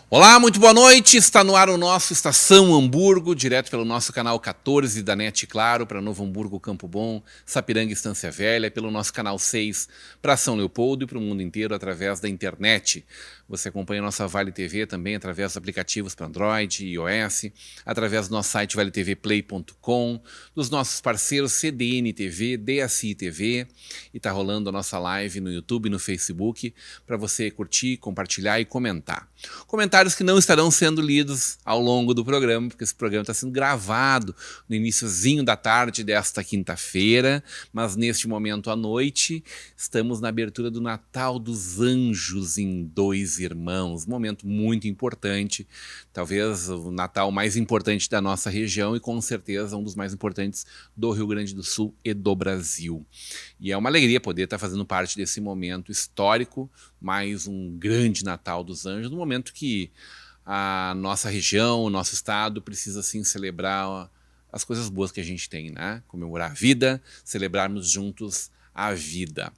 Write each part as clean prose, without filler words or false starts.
Olá, muito boa noite. Está no ar o nosso Estação Hamburgo, direto pelo nosso canal 14 da NET Claro, para Novo Hamburgo, Campo Bom, Sapiranga e Estância Velha, pelo nosso canal 6 para São Leopoldo e para o mundo inteiro através da internet. Você acompanha a nossa Vale TV também através dos aplicativos para Android e iOS, através do nosso site valetvplay.com, dos nossos parceiros CDN TV, DSI TV, e está rolando a nossa live no YouTube e no Facebook para você curtir, compartilhar e comentar. Comentários que não estarão sendo lidos ao longo do programa, porque esse programa está sendo gravado no iniciozinho da tarde desta quinta-feira, mas neste momento à noite estamos na abertura do Natal dos Anjos em Dois Irmãos, um momento muito importante, talvez o Natal mais importante da nossa região e com certeza um dos mais importantes do Rio Grande do Sul e do Brasil. E é uma alegria poder estar fazendo parte desse momento histórico, mais um grande Natal dos Anjos, no momento que a nossa região, o nosso estado precisa sim celebrar as coisas boas que a gente tem, né? Comemorar a vida, celebrarmos juntos a vida.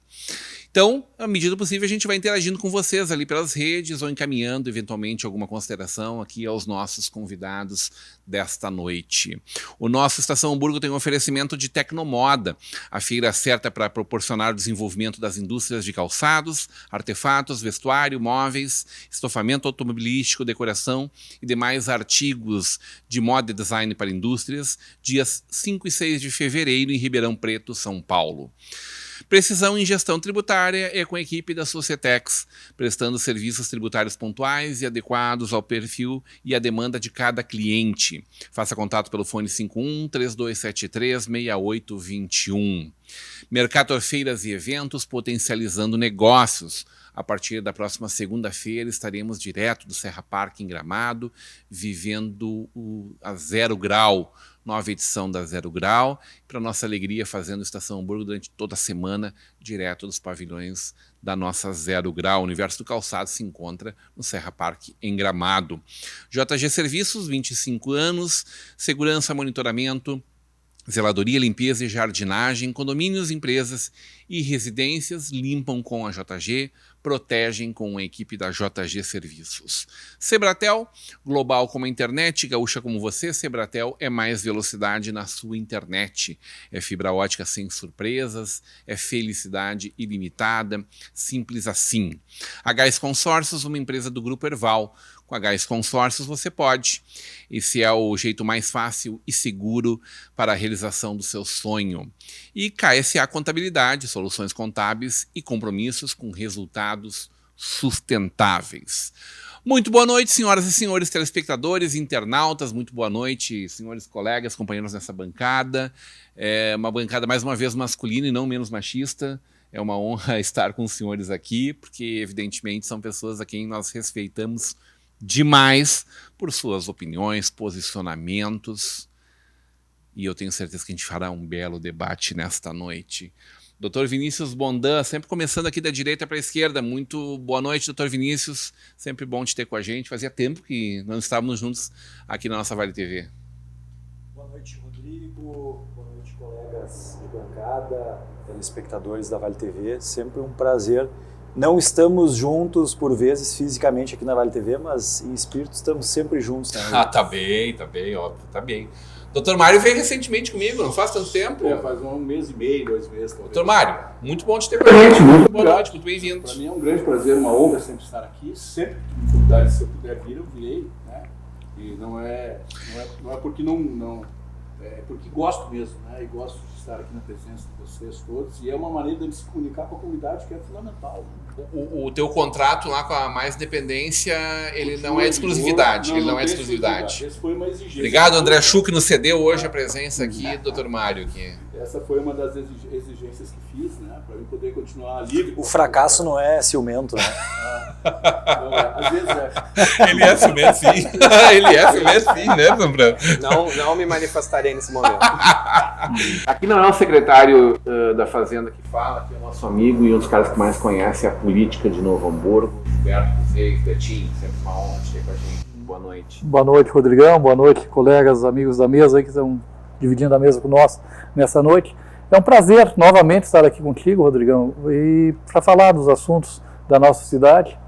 Então, à medida do possível, a gente vai interagindo com vocês ali pelas redes ou encaminhando eventualmente alguma consideração aqui aos nossos convidados desta noite. O nosso Estação Hamburgo tem um oferecimento de Tecnomoda, a feira certa para proporcionar o desenvolvimento das indústrias de calçados, artefatos, vestuário, móveis, estofamento automobilístico, decoração e demais artigos de moda e design para indústrias, dias 5 e 6 de fevereiro em Ribeirão Preto, São Paulo. Precisão em gestão tributária é com a equipe da Societex, prestando serviços tributários pontuais e adequados ao perfil e à demanda de cada cliente. Faça contato pelo fone 51-3273-6821. Mercator Feiras e Eventos potencializando negócios. A partir da próxima segunda-feira estaremos direto do Serra Parque em Gramado, vivendo a 0 grau, nova edição da 0 grau, para nossa alegria fazendo Estação Hamburgo durante toda a semana, direto dos pavilhões da nossa 0 grau. O universo do calçado se encontra no Serra Parque em Gramado. JG Serviços, 25 anos, segurança, monitoramento, zeladoria, limpeza e jardinagem, condomínios, empresas e residências limpam com a JG, protegem com a equipe da JG Serviços. Sebratel, global como a internet, gaúcha como você, Sebratel é mais velocidade na sua internet. É fibra ótica sem surpresas, é felicidade ilimitada, simples assim. A Gás Consórcios, uma empresa do Grupo Erval. Com a Gás Consórcios você pode. Esse é o jeito mais fácil e seguro para a realização do seu sonho. E KSA Contabilidade, soluções contábeis e compromissos com resultados sustentáveis. Muito boa noite, senhoras e senhores telespectadores, internautas, muito boa noite, senhores colegas, companheiros nessa bancada. É uma bancada mais uma vez masculina e não menos machista. É uma honra estar com os senhores aqui, porque evidentemente são pessoas a quem nós respeitamos demais por suas opiniões, posicionamentos, e eu tenho certeza que a gente fará um belo debate nesta noite. Dr. Vinícius Bondan, sempre começando aqui da direita para a esquerda. Muito boa noite, Dr. Vinícius, sempre bom te ter com a gente. Fazia tempo que não estávamos juntos aqui na nossa Vale TV. Boa noite, Rodrigo, boa noite, colegas de bancada, telespectadores da Vale TV, sempre um prazer. Não estamos juntos, por vezes, fisicamente aqui na Vale TV, mas em espírito estamos sempre juntos. Né? Tá bem, óbvio, tá bem. Doutor Mário veio recentemente comigo, não faz tanto tempo? Faz um mês e meio, 2 meses. Doutor Mário, muito bom te ter com a gente. Muito boa noite, muito bem-vindo. Para mim é um grande prazer, uma honra sempre estar aqui. Sempre que me convidarem, se eu puder vir, eu virei. Né? E não é porque não é porque gosto mesmo, né? E gosto de estar aqui na presença de vocês todos. E é uma maneira de se comunicar com a comunidade que é fundamental. Né? O teu contrato lá com a Mais Dependência, ele não é de exclusividade. Ele não é de exclusividade. Essa foi uma exigência. Obrigado, André Chu, que nos cedeu hoje a presença aqui, Dr. Mário. Aqui. Essa foi uma das exigências que fiz, né? Para eu poder continuar livre. O fracasso não é ciumento, né? Não é. Às vezes é. Ele é ciumento, sim. Ele é ciumento, sim, né, Zambrano? Não me manifestarei nesse momento. Aqui não é o secretário da Fazenda que fala, que é o nosso amigo e um dos caras que mais conhece a política de Novo Hamburgo. Humberto Reis, Betinho, sempre uma honra te ter com a gente. Boa noite. Boa noite, Rodrigão. Boa noite, colegas, amigos da mesa aí que estão dividindo a mesa com nós nessa noite. É um prazer novamente estar aqui contigo, Rodrigão, e para falar dos assuntos da nossa cidade,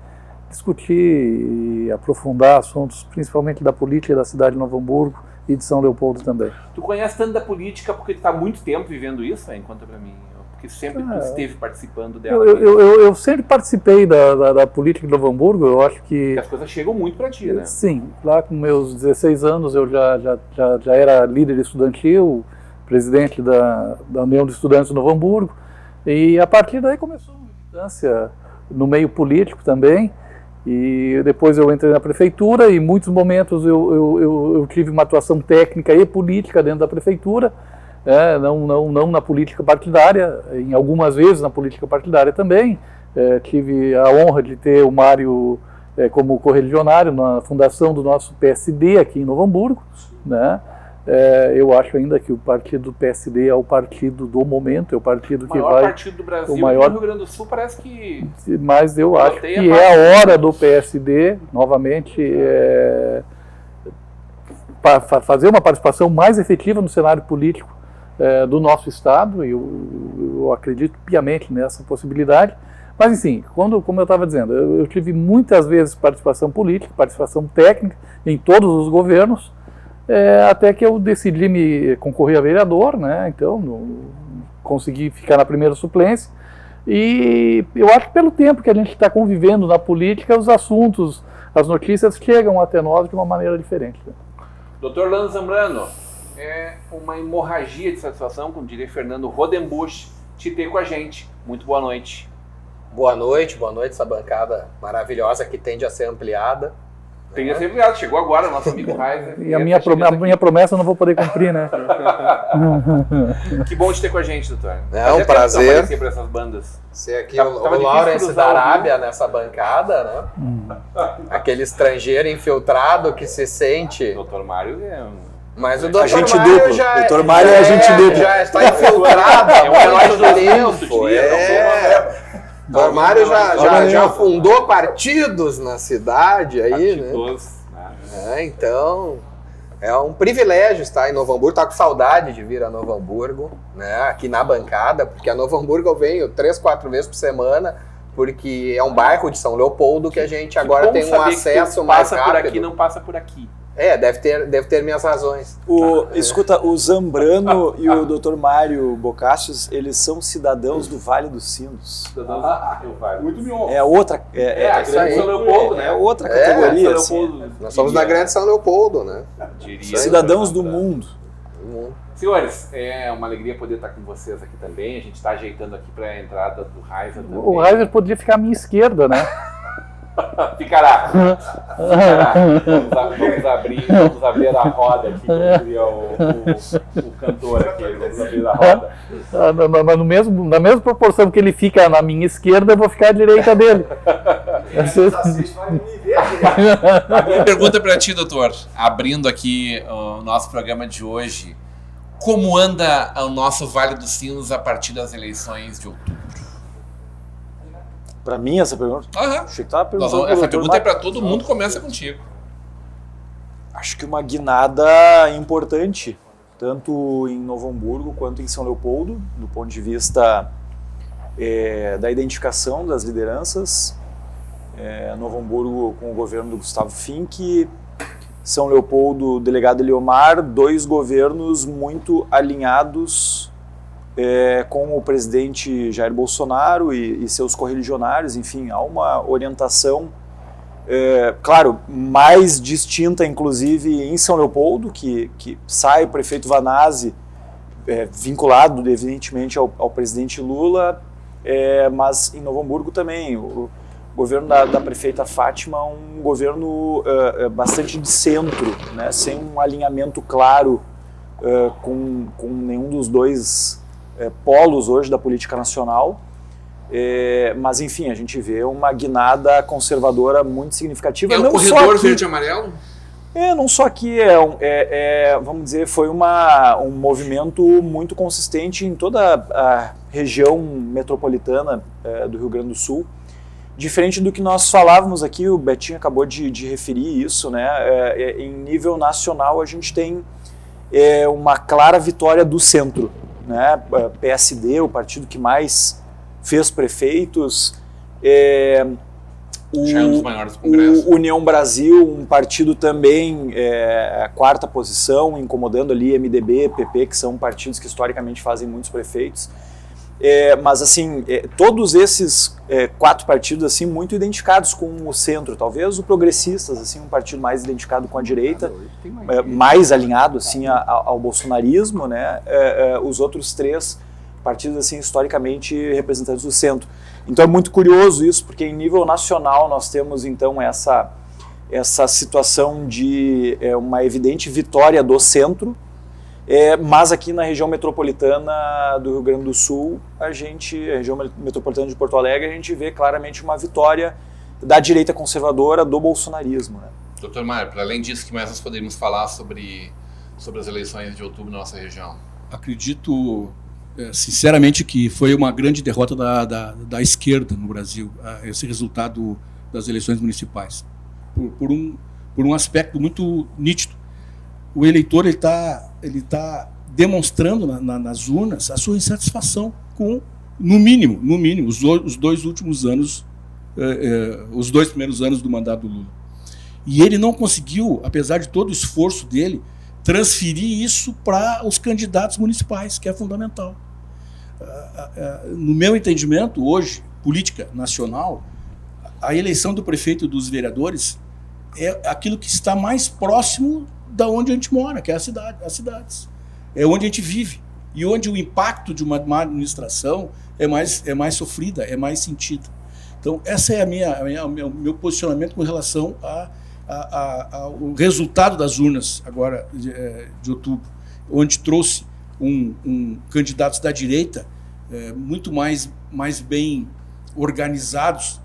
discutir e aprofundar assuntos principalmente da política da cidade de Novo Hamburgo e de São Leopoldo também. Tu conhece tanto da política porque tu está há muito tempo vivendo isso, conta para mim. Porque sempre tu esteve participando dela. Eu sempre participei da política de Novo Hamburgo, eu acho que... Porque as coisas chegam muito para ti, né? Sim, lá com meus 16 anos eu já era líder estudantil, presidente da União de Estudantes de Novo Hamburgo, e a partir daí começou uma militância no meio político também, e depois eu entrei na prefeitura, e em muitos momentos eu tive uma atuação técnica e política dentro da prefeitura, não na política partidária, em algumas vezes na política partidária também. Tive a honra de ter o Mário como correligionário na fundação do nosso PSD aqui em Novo Hamburgo, né? Eu acho ainda que o partido PSD é o partido do momento, é o partido que vai... O maior partido do Brasil, o maior... no Rio Grande do Sul parece que... Mas eu acho que é a hora do PSD, novamente, fazer uma participação mais efetiva no cenário político do nosso Estado, e eu acredito piamente nessa possibilidade. Mas, enfim, como eu estava dizendo, eu tive muitas vezes participação política, participação técnica em todos os governos, até que eu decidi me concorrer a vereador, né? Então consegui ficar na primeira suplência, e eu acho que pelo tempo que a gente está convivendo na política, os assuntos, as notícias chegam até nós de uma maneira diferente. Né? Dr. Lando Zambrano, é uma hemorragia de satisfação, como diria Fernando Rodenbusch, te ter com a gente. Muito boa noite. Boa noite, essa bancada maravilhosa que tende a ser ampliada. Tem a ser ampliado, chegou agora o nosso amigo Reiser. E a minha promessa eu não vou poder cumprir, né? Que bom te ter com a gente, doutor. É um prazer para essas bandas. ser aqui o Lawrence da Arábia nessa bancada, né? Aquele estrangeiro infiltrado que se sente... Doutor Mário é Mas o Dr. Agente Mário duplo. já Dr. Mário é agente duplo. já está infiltrado há um herói muito do tempo. O Mário já fundou partidos na cidade aí, né? Então, é um privilégio estar em Novo Hamburgo. Tá com saudade de vir a Novo Hamburgo, né? Aqui na bancada, porque a Novo Hamburgo eu venho 3, 4 vezes por semana, porque é um bairro de São Leopoldo que a gente agora tem um acesso mais rápido. Passa por aqui, não passa por aqui. Deve ter minhas razões. Escuta, o Zambrano e o Dr. Mário Bocassius, eles são cidadãos do Vale dos Sinos. Muito me honra. É outra... a Grande São Leopoldo, né? É outra categoria, assim. Nós somos da Grande São Leopoldo, né? Cidadãos do mundo. Senhores, é uma alegria poder estar com vocês aqui também. A gente está ajeitando aqui para a entrada do Reiser também. O Reiser poderia ficar à minha esquerda, né? Ficará. Vamos abrir a roda aqui, como diria o cantor aqui. Vamos abrir a roda. Na mesma proporção que ele fica na minha esquerda, eu vou ficar à direita dele. A minha pergunta para ti, doutor, abrindo aqui o nosso programa de hoje, como anda o nosso Vale dos Sinos a partir das eleições de outubro? Para mim, essa pergunta? Achei que tava perguntando essa pergunta é para todo mundo, começa contigo. Acho que uma guinada importante, tanto em Novo Hamburgo quanto em São Leopoldo, do ponto de vista da identificação das lideranças. Novo Hamburgo com o governo do Gustavo Fink, São Leopoldo, o delegado Eliomar, 2 governos muito alinhados com o presidente Jair Bolsonaro e seus correligionários. Enfim, há uma orientação, claro, mais distinta, inclusive, em São Leopoldo, que sai o prefeito Vanazzi, vinculado, evidentemente, ao presidente Lula, mas em Novo Hamburgo também. O governo da prefeita Fátima é um governo bastante de centro, né, sem um alinhamento claro com nenhum dos dois polos hoje da política nacional, mas enfim, a gente vê uma guinada conservadora muito significativa. É o corredor verde e amarelo? Não só aqui, vamos dizer, foi um movimento muito consistente em toda a região metropolitana do Rio Grande do Sul, diferente do que nós falávamos aqui, o Betinho acabou de referir isso, né? Em nível nacional a gente tem uma clara vitória do centro, né? PSD, o partido que mais fez prefeitos, Já é um dos maiores do Congresso. União Brasil, um partido também quarta posição, incomodando ali MDB, PP, que são partidos que historicamente fazem muitos prefeitos. Mas assim, todos esses 4 partidos assim muito identificados com o centro, talvez o Progressistas, assim, um partido mais identificado com a direita, mais alinhado assim ao bolsonarismo, né? Os outros 3 partidos assim historicamente representantes do centro. Então é muito curioso isso, porque em nível nacional nós temos então essa situação de uma evidente vitória do centro, mas aqui na região metropolitana do Rio Grande do Sul, a região metropolitana de Porto Alegre, a gente vê claramente uma vitória da direita conservadora, do bolsonarismo, né? Doutor Mário, para além disso, que mais nós poderíamos falar sobre as eleições de outubro na nossa região? Acredito sinceramente que foi uma grande derrota da esquerda no Brasil, esse resultado das eleições municipais, por um aspecto muito nítido. O eleitor ele tá demonstrando nas urnas a sua insatisfação com, no mínimo, os 2 últimos anos, os 2 primeiros anos do mandato do Lula. E ele não conseguiu, apesar de todo o esforço dele, transferir isso para os candidatos municipais, que é fundamental. No meu entendimento, hoje, política nacional, a eleição do prefeito e dos vereadores é aquilo que está mais próximo da onde a gente mora, que é as cidades. É onde a gente vive e onde o impacto de uma má administração é mais sofrida, é mais sentida. Então, essa é o meu posicionamento com relação ao resultado das urnas agora de outubro, onde trouxe candidatos da direita muito mais bem organizados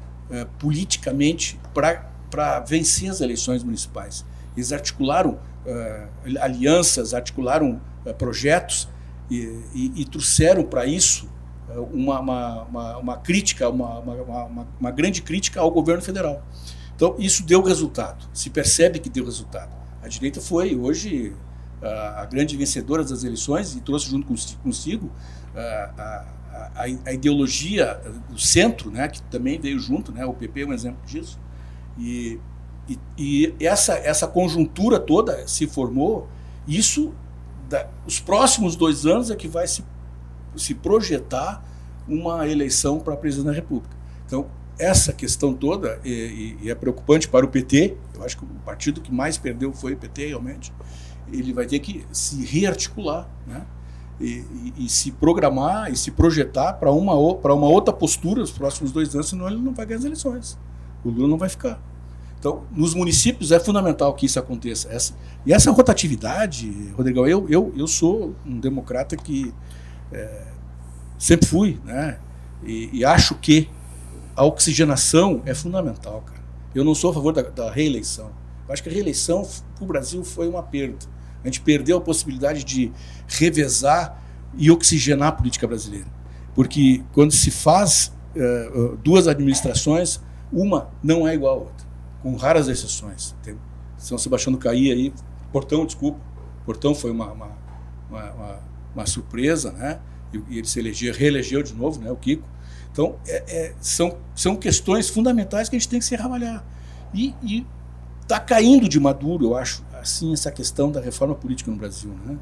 politicamente para vencer as eleições municipais. Eles articularam alianças, articularam projetos e trouxeram para isso uma crítica, uma grande crítica ao governo federal. Então, isso deu resultado, se percebe que deu resultado. A direita foi, hoje, a grande vencedora das eleições e trouxe junto consigo a ideologia do centro, né, que também veio junto, né, o PP é um exemplo disso. E essa conjuntura toda se formou, os próximos 2 anos é que vai se projetar uma eleição para presidente da República. Então, essa questão toda, e é preocupante para o PT, eu acho que o partido que mais perdeu foi o PT, realmente, ele vai ter que se rearticular, né? E se programar e se projetar para uma outra postura nos próximos 2 anos, senão ele não vai ganhar as eleições. O Lula não vai ficar. Então, nos municípios é fundamental que isso aconteça. E essa rotatividade, Rodrigão, eu sou um democrata que sempre fui, né? E acho que a oxigenação é fundamental, cara. Eu não sou a favor da reeleição. Eu acho que a reeleição para o Brasil foi uma perda. A gente perdeu a possibilidade de revezar e oxigenar a política brasileira. Porque quando se faz 2 administrações, uma não é igual à outra, com raras exceções. Tem São Sebastião do Caí aí, Portão foi uma surpresa, né? E ele se reelegeu de novo, né? O Kiko. Então, são questões fundamentais que a gente tem que se reavaliar. E está caindo de maduro, eu acho, assim, essa questão da reforma política no Brasil, né?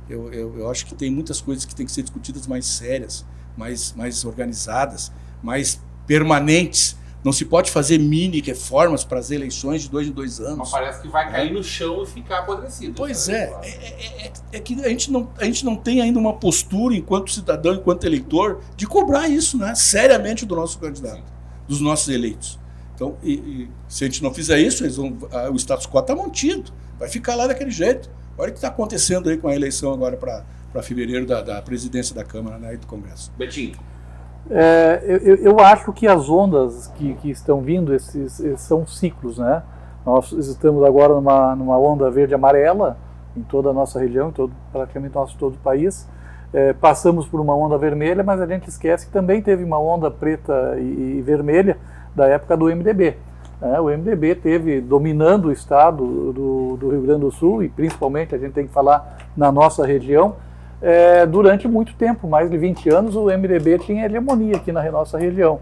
Eu acho que tem muitas coisas que têm que ser discutidas mais sérias, mais organizadas, mais permanentes. Não se pode fazer mini reformas para as eleições de 2 em 2 anos. Mas parece que vai cair no chão e ficar apodrecido. Pois é que a gente não tem ainda uma postura, enquanto cidadão, enquanto eleitor, de cobrar isso, né, seriamente do nosso candidato, dos nossos eleitos. Então, se a gente não fizer isso, o status quo está mantido, vai ficar lá daquele jeito. Olha o que está acontecendo aí com a eleição agora para fevereiro da presidência da Câmara, né, e do Congresso. Betinho. Eu acho que as ondas que estão vindo, esses são ciclos, né? Nós estamos agora numa onda verde-amarela em toda a nossa região, praticamente todo o país. Passamos por uma onda vermelha, mas a gente esquece que também teve uma onda preta e vermelha da época do MDB. O MDB teve dominando o estado do Rio Grande do Sul, e principalmente a gente tem que falar na nossa região, durante muito tempo, mais de 20 anos, o MDB tinha hegemonia aqui na nossa região.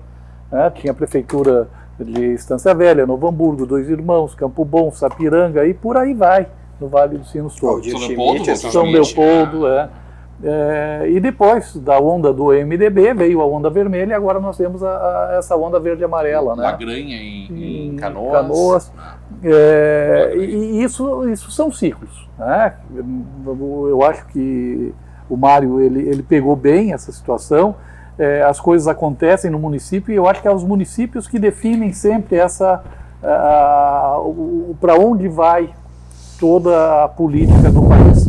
Tinha a prefeitura de Estância Velha, Novo Hamburgo, Dois Irmãos, Campo Bom, Sapiranga e por aí vai, no Vale dos Sinos todo. São Leopoldo, e depois da onda do MDB veio a onda vermelha e agora nós temos essa onda verde e amarela. Lagranha em Canoas. E isso são ciclos. Eu acho que o Mário ele pegou bem essa situação. As coisas acontecem no município e eu acho que é os municípios que definem sempre para onde vai toda a política do país.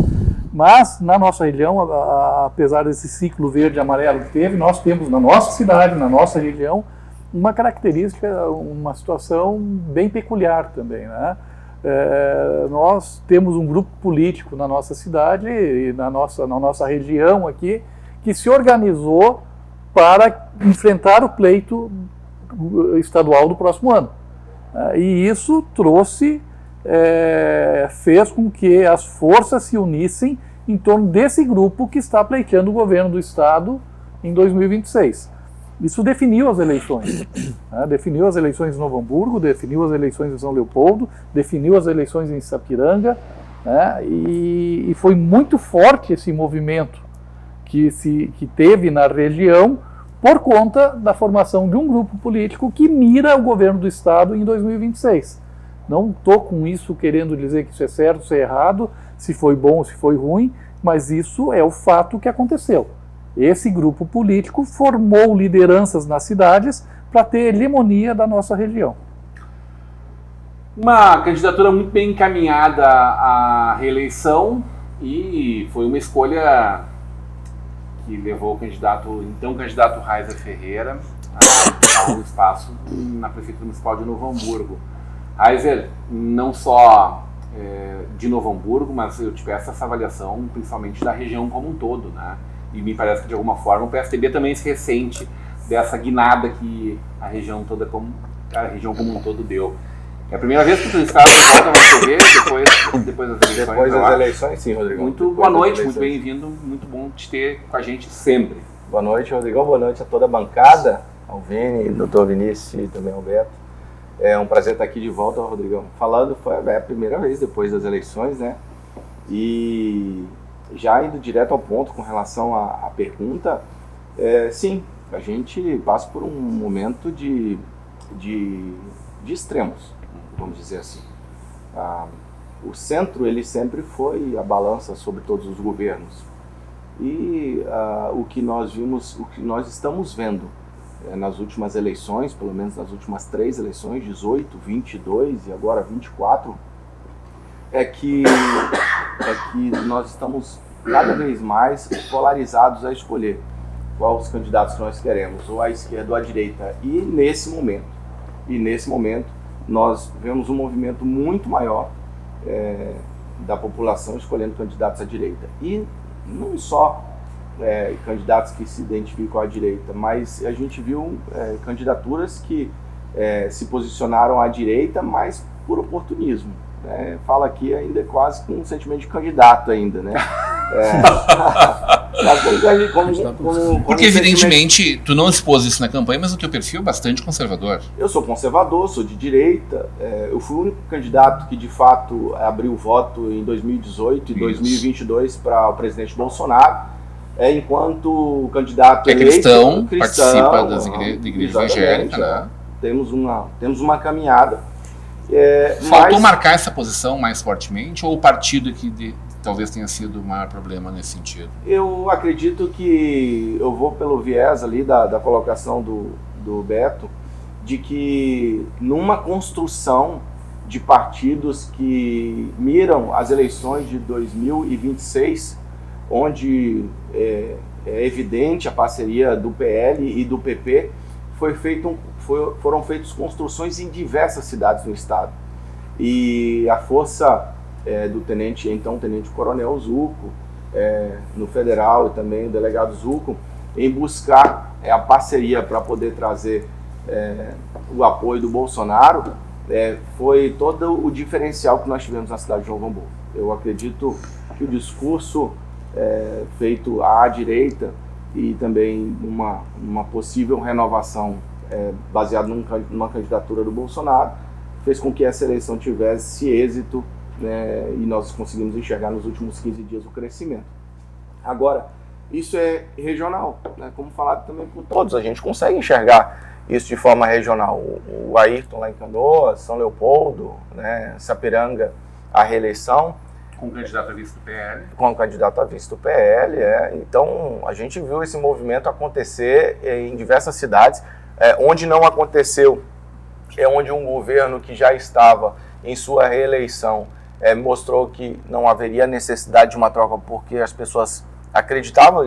Mas na nossa região, apesar desse ciclo verde e amarelo que teve, nós temos na nossa cidade, na nossa região, uma característica, uma situação bem peculiar também, nós temos um grupo político na nossa cidade e na nossa região aqui que se organizou para enfrentar o pleito estadual do próximo ano. E isso fez com que as forças se unissem em torno desse grupo que está pleiteando o governo do estado em 2026. Isso definiu as eleições. Definiu as eleições em Novo Hamburgo, definiu as eleições em São Leopoldo, definiu as eleições em Sapiranga, e foi muito forte esse movimento que teve na região por conta da formação de um grupo político que mira o governo do estado em 2026. Não estou com isso querendo dizer que isso é certo, se é errado, se foi bom ou se foi ruim, mas isso é o fato que aconteceu. Esse grupo político formou lideranças nas cidades para ter hegemonia da nossa região. Uma candidatura muito bem encaminhada à reeleição e foi uma escolha que levou o então candidato Reiser Ferreira a ocupar um espaço na Prefeitura Municipal de Novo Hamburgo. Reiser, não só de Novo Hamburgo, mas eu te peço essa avaliação principalmente da região como um todo, E me parece que de alguma forma o PSDB também se ressente dessa guinada que a região como um todo deu. É a primeira vez que tu estás de volta na TV, depois das eleições. Depois das eleições, sim, Rodrigo. Muito boa noite, muito bem-vindo, muito bom te ter com a gente sempre. Boa noite, Rodrigão, boa noite a toda a bancada, ao Vini, doutor Vinícius e também ao Beto. É um prazer estar aqui de volta, Rodrigão. Falando, foi a primeira vez depois das eleições, E já indo direto ao ponto com relação à pergunta, sim, a gente passa por um momento de extremos, vamos dizer assim. O centro, ele sempre foi a balança sobre todos os governos. E o que nós vimos, o que nós estamos vendo nas últimas eleições, pelo menos nas últimas 3 eleições, 18, 22 e agora 24, é que nós estamos cada vez mais polarizados a escolher quais os candidatos que nós queremos, ou à esquerda ou à direita. E nesse momento, nós vemos um movimento muito maior da população escolhendo candidatos à direita. E não só candidatos que se identificam à direita, mas a gente viu candidaturas que se posicionaram à direita, mas por oportunismo. Fala aqui ainda quase com um sentimento de candidato ainda, Porque evidentemente tu não expôs isso na campanha, mas o teu perfil é bastante conservador. Eu sou conservador, sou de direita, eu fui o único candidato que de fato abriu voto em 2018 e 2022 para o presidente Bolsonaro, enquanto o candidato cristão, participa da igreja evangélica, Temos uma caminhada. Faltou marcar essa posição mais fortemente, ou o partido que talvez tenha sido o maior problema nesse sentido? Eu acredito que eu vou pelo viés ali da colocação do Beto, de que numa construção de partidos que miram as eleições de 2026, onde é evidente a parceria do PL e do PP, foram feitas construções em diversas cidades do estado. E a força do tenente-coronel Zuco, no federal, e também o delegado Zuco, em buscar a parceria para poder trazer o apoio do Bolsonaro, foi todo o diferencial que nós tivemos na cidade de Novo Hamburgo. Eu acredito que o discurso feito à direita e também numa possível renovação baseado numa candidatura do Bolsonaro fez com que essa eleição tivesse êxito, né, e nós conseguimos enxergar nos últimos 15 dias o crescimento. Agora, isso é regional, né, como falado também por todos, a gente consegue enxergar isso de forma regional. O Ayrton lá em Canoas, São Leopoldo, né, Sapiranga, a reeleição. Com o candidato a vice do PL. Com o candidato a vice do PL, Então, a gente viu esse movimento acontecer em diversas cidades. Onde não aconteceu é onde um governo que já estava em sua reeleição mostrou que não haveria necessidade de uma troca porque as pessoas acreditavam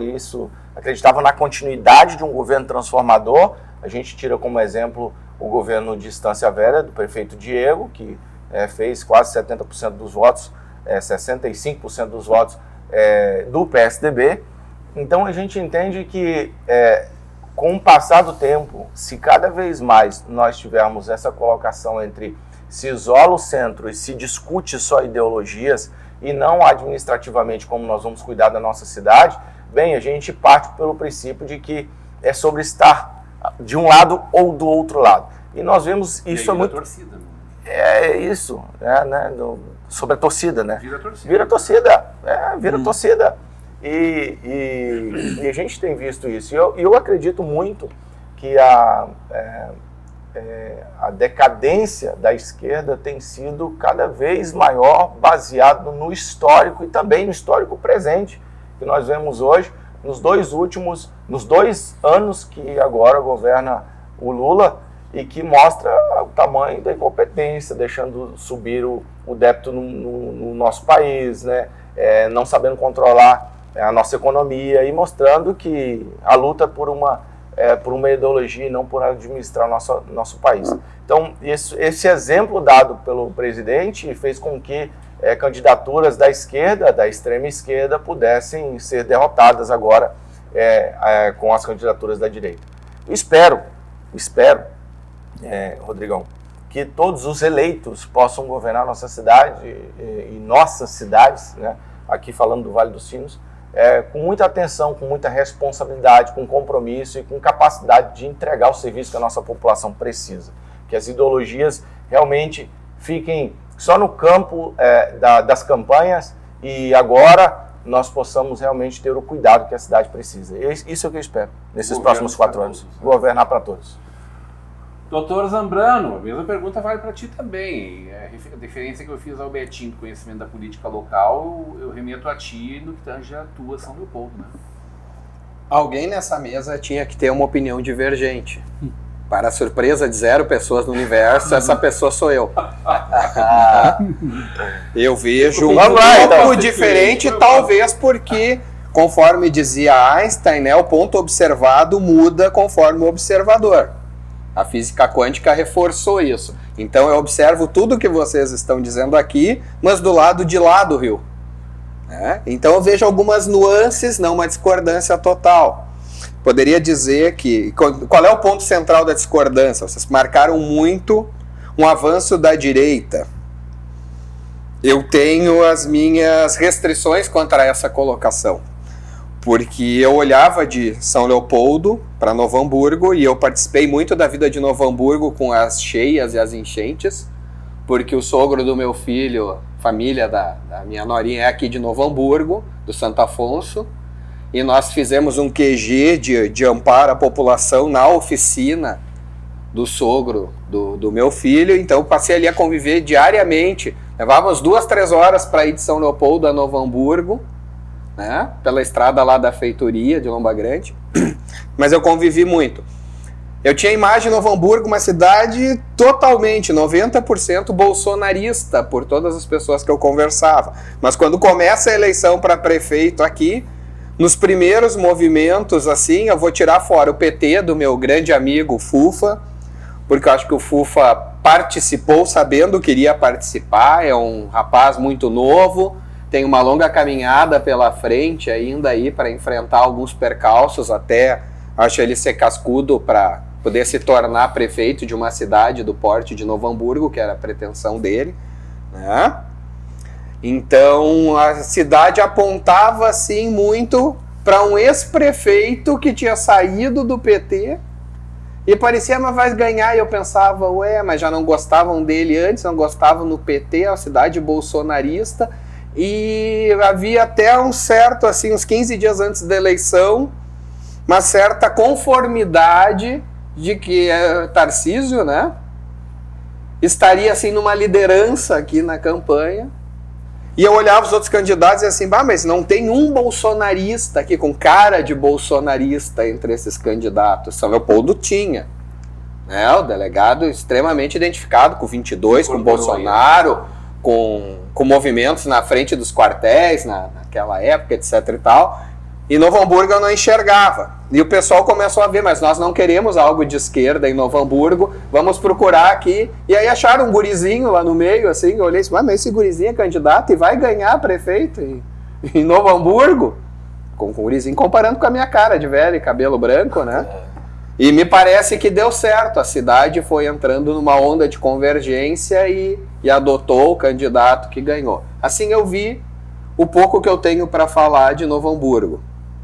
na continuidade de um governo transformador. A gente tira como exemplo o governo de Estância Velha, do prefeito Diego, que fez quase 70% dos votos, 65% dos votos do PSDB. Então a gente entende que com o passar do tempo, se cada vez mais nós tivermos essa colocação entre se isola o centro e se discute só ideologias e não administrativamente como nós vamos cuidar da nossa cidade, bem, a gente parte pelo princípio de que é sobre estar de um lado ou do outro lado. E nós vemos isso é muito... Torcida, né? É isso, né? Sobre a torcida, né? Vira torcida. Vira torcida, vira torcida. E a gente tem visto isso. E eu acredito muito que a decadência da esquerda tem sido cada vez maior, baseado no histórico e também no histórico presente que nós vemos hoje, nos 2 anos que agora governa o Lula e que mostra o tamanho da incompetência, deixando subir o débito no nosso país, né? Não sabendo controlar a nossa economia e mostrando que a luta por uma ideologia e não por administrar nosso país. Então, esse exemplo dado pelo presidente fez com que candidaturas da esquerda, da extrema esquerda, pudessem ser derrotadas agora com as candidaturas da direita. Espero, Rodrigão, que todos os eleitos possam governar nossa cidade e nossas cidades, né, aqui falando do Vale dos Sinos, com muita atenção, com muita responsabilidade, com compromisso e com capacidade de entregar o serviço que a nossa população precisa. Que as ideologias realmente fiquem só no campo das campanhas e agora nós possamos realmente ter o cuidado que a cidade precisa. Isso é o que eu espero nesses próximos 4 anos. Governar para todos. Doutor Zambrano, a mesma pergunta vale para ti também. A diferença que eu fiz ao Betinho do conhecimento da política local, eu remeto a ti no que tange a tua São Leopoldo, né? Alguém nessa mesa tinha que ter uma opinião divergente. Para a surpresa de 0 pessoas no universo, essa pessoa sou eu. Eu vejo um pouco diferente, talvez porque, conforme dizia Einstein, né, o ponto observado muda conforme o observador. A física quântica reforçou isso. Então eu observo tudo que vocês estão dizendo aqui, mas do lado de lá do rio. Então eu vejo algumas nuances, não uma discordância total. Poderia dizer que... Qual é o ponto central da discordância? Vocês marcaram muito um avanço da direita. Eu tenho as minhas restrições contra essa colocação. Porque eu olhava de São Leopoldo para Novo Hamburgo e eu participei muito da vida de Novo Hamburgo com as cheias e as enchentes, porque o sogro do meu filho, família da minha norinha é aqui de Novo Hamburgo, do Santo Afonso, e nós fizemos um QG de amparo à população na oficina do sogro do meu filho, então eu passei ali a conviver diariamente, levávamos 2, 3 horas para ir de São Leopoldo a Novo Hamburgo, né, pela estrada lá da feitoria de Lomba Grande, mas eu convivi muito. Eu tinha a imagem de Novo Hamburgo, uma cidade totalmente, 90% bolsonarista, por todas as pessoas que eu conversava. Mas quando começa a eleição para prefeito aqui, nos primeiros movimentos, assim, eu vou tirar fora o PT do meu grande amigo Fufa, porque eu acho que o Fufa participou sabendo que iria participar, é um rapaz muito novo, tem uma longa caminhada pela frente ainda aí para enfrentar alguns percalços, até acho ele ser cascudo para poder se tornar prefeito de uma cidade do porte de Novo Hamburgo, que era a pretensão dele, né? Então a cidade apontava assim muito para um ex-prefeito que tinha saído do PT e parecia, mas vai ganhar. E eu pensava, mas já não gostavam dele antes, não gostavam no PT, a cidade bolsonarista, e havia até um certo, assim, uns 15 dias antes da eleição, uma certa conformidade de que Tarcísio, né, estaria assim numa liderança aqui na campanha. E eu olhava os outros candidatos e assim, mas não tem um bolsonarista aqui com cara de bolsonarista entre esses candidatos. São Leopoldo tinha, né, o delegado extremamente identificado com 22, com Bolsonaro, com movimentos na frente dos quartéis naquela época, etc e tal. E Novo Hamburgo eu não enxergava. E o pessoal começou a ver, mas nós não queremos algo de esquerda em Novo Hamburgo, vamos procurar aqui. E aí acharam um gurizinho lá no meio, assim, eu olhei assim, mas esse gurizinho é candidato e vai ganhar prefeito em Novo Hamburgo? Com o gurizinho comparando com a minha cara de velho e cabelo branco, né? E me parece que deu certo, a cidade foi entrando numa onda de convergência e adotou o candidato que ganhou. Assim eu vi o pouco que eu tenho para falar de Novo Hamburgo,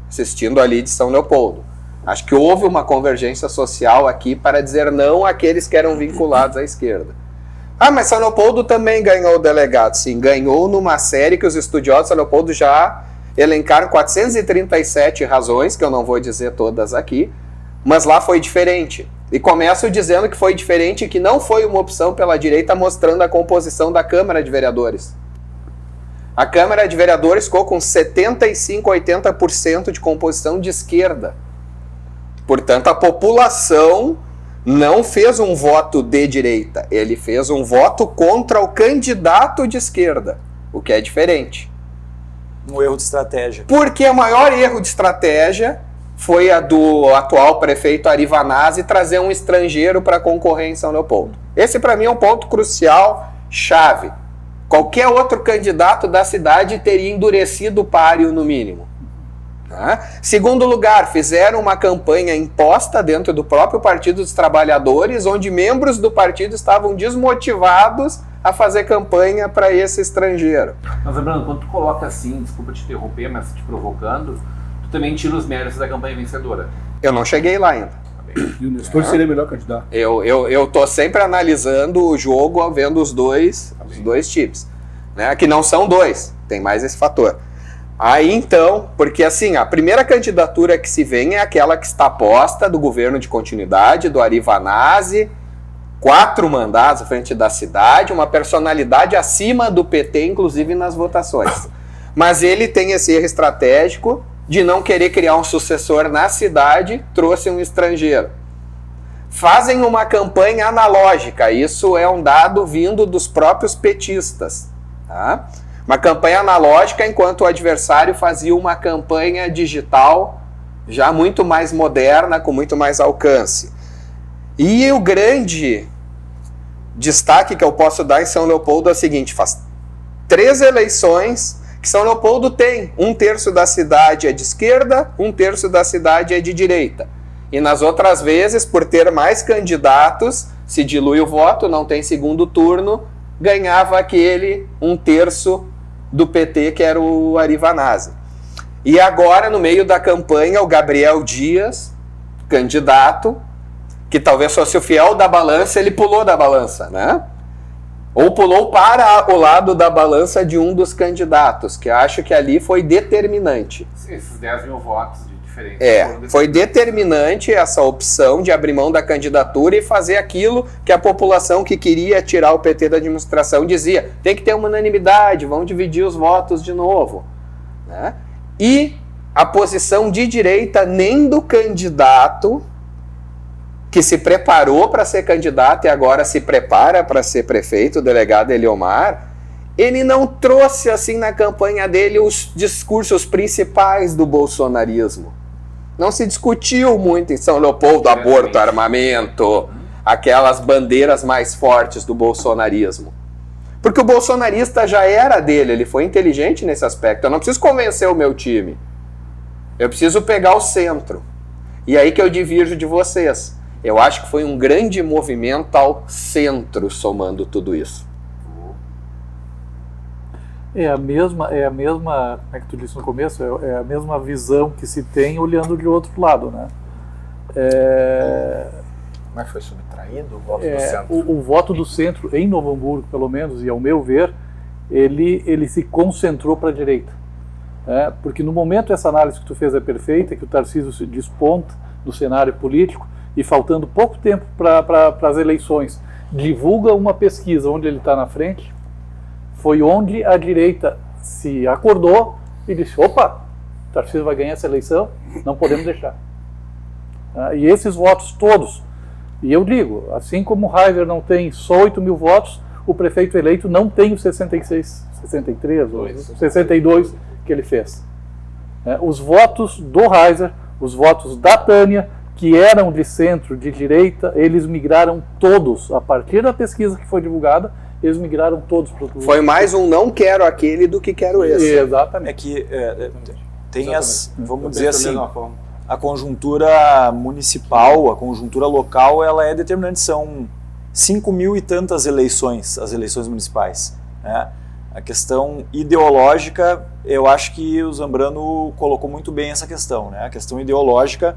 assistindo ali de São Leopoldo. Acho que houve uma convergência social aqui para dizer não àqueles que eram vinculados à esquerda. Mas São Leopoldo também ganhou o delegado. Sim, ganhou numa série que os estudiosos de São Leopoldo já elencaram 437 razões, que eu não vou dizer todas aqui, mas lá foi diferente. E começo dizendo que foi diferente e que não foi uma opção pela direita, mostrando a composição da Câmara de Vereadores. A Câmara de Vereadores ficou com 75%, 80% de composição de esquerda. Portanto, a população não fez um voto de direita, ele fez um voto contra o candidato de esquerda, o que é diferente. Um erro de estratégia. Porque o maior erro de estratégia foi a do atual prefeito Ari Vanazzi trazer um estrangeiro para concorrer em São Leopoldo. Esse, para mim, é um ponto crucial, chave. Qualquer outro candidato da cidade teria endurecido o páreo, no mínimo. Segundo lugar, fizeram uma campanha imposta dentro do próprio Partido dos Trabalhadores, onde membros do partido estavam desmotivados a fazer campanha para esse estrangeiro. Mas lembrando, quando tu coloca assim, desculpa te interromper, mas te provocando, tu também tira os méritos da campanha vencedora. Eu não cheguei lá ainda. E o Nestor seria melhor candidato. Eu tô sempre analisando o jogo, vendo os dois times, né? Que não são dois, tem mais esse fator. Aí então, porque assim, a primeira candidatura que se vem é aquela que está posta do governo de continuidade, do Ari Vanazzi, 4 mandatos à frente da cidade, uma personalidade acima do PT, inclusive nas votações. Mas ele tem esse erro estratégico de não querer criar um sucessor na cidade, trouxe um estrangeiro. Fazem uma campanha analógica, isso é um dado vindo dos próprios petistas. Tá? Uma campanha analógica, enquanto o adversário fazia uma campanha digital já muito mais moderna, com muito mais alcance. E o grande destaque que eu posso dar em São Leopoldo é o seguinte, faz 3 eleições que São Leopoldo tem, 1/3 da cidade é de esquerda, 1/3 da cidade é de direita. E nas outras vezes, por ter mais candidatos, se dilui o voto, não tem segundo turno, ganhava aquele 1/3 do PT, que era o Ari Vanazzi. E agora, no meio da campanha, o Gabriel Dias, candidato, que talvez fosse o fiel da balança, ele pulou da balança, né? Ou pulou para o lado da balança de um dos candidatos, que acho que ali foi determinante. Esses 10 mil votos de diferença. Foi determinante essa opção de abrir mão da candidatura e fazer aquilo que a população que queria tirar o PT da administração dizia. Tem que ter uma unanimidade, vão dividir os votos de novo. Né? E a posição de direita nem do candidato que se preparou para ser candidato e agora se prepara para ser prefeito, o delegado Eliomar, ele não trouxe assim na campanha dele os discursos principais do bolsonarismo. Não se discutiu muito em São Leopoldo aborto, armamento, aquelas bandeiras mais fortes do bolsonarismo. Porque o bolsonarista já era dele, ele foi inteligente nesse aspecto. Eu não preciso convencer o meu time, eu preciso pegar o centro. E aí que eu divirjo de vocês. Eu acho que foi um grande movimento ao centro somando tudo isso. É a mesma, como é que tu disse no começo, é a mesma visão que se tem olhando de outro lado, né? Mas foi subtraído o voto do centro? O voto do centro, em Novo Hamburgo, pelo menos, e ao meu ver, ele se concentrou para a direita. Porque no momento essa análise que tu fez é perfeita, que o Tarcísio se desponta no cenário político e faltando pouco tempo para as eleições, divulga uma pesquisa onde ele está na frente, foi onde a direita se acordou e disse, opa, o Tarcísio vai ganhar essa eleição, não podemos deixar. E esses votos todos, e eu digo, assim como o Heiser não tem só 8 mil votos, o prefeito eleito não tem os 66, 63 ou 62 que ele fez. Os votos do Heiser, os votos da Tânia, que eram de centro, de direita, eles migraram todos, a partir da pesquisa que foi divulgada, eles migraram todos para o... Foi mais um não quero aquele do que quero esse. Exatamente. É que tem vamos dizer assim, a conjuntura municipal, a conjuntura local, ela é determinante. São 5 mil e tantas eleições, as eleições municipais. Né? A questão ideológica, eu acho que o Zambrano colocou muito bem essa questão. Né? A questão ideológica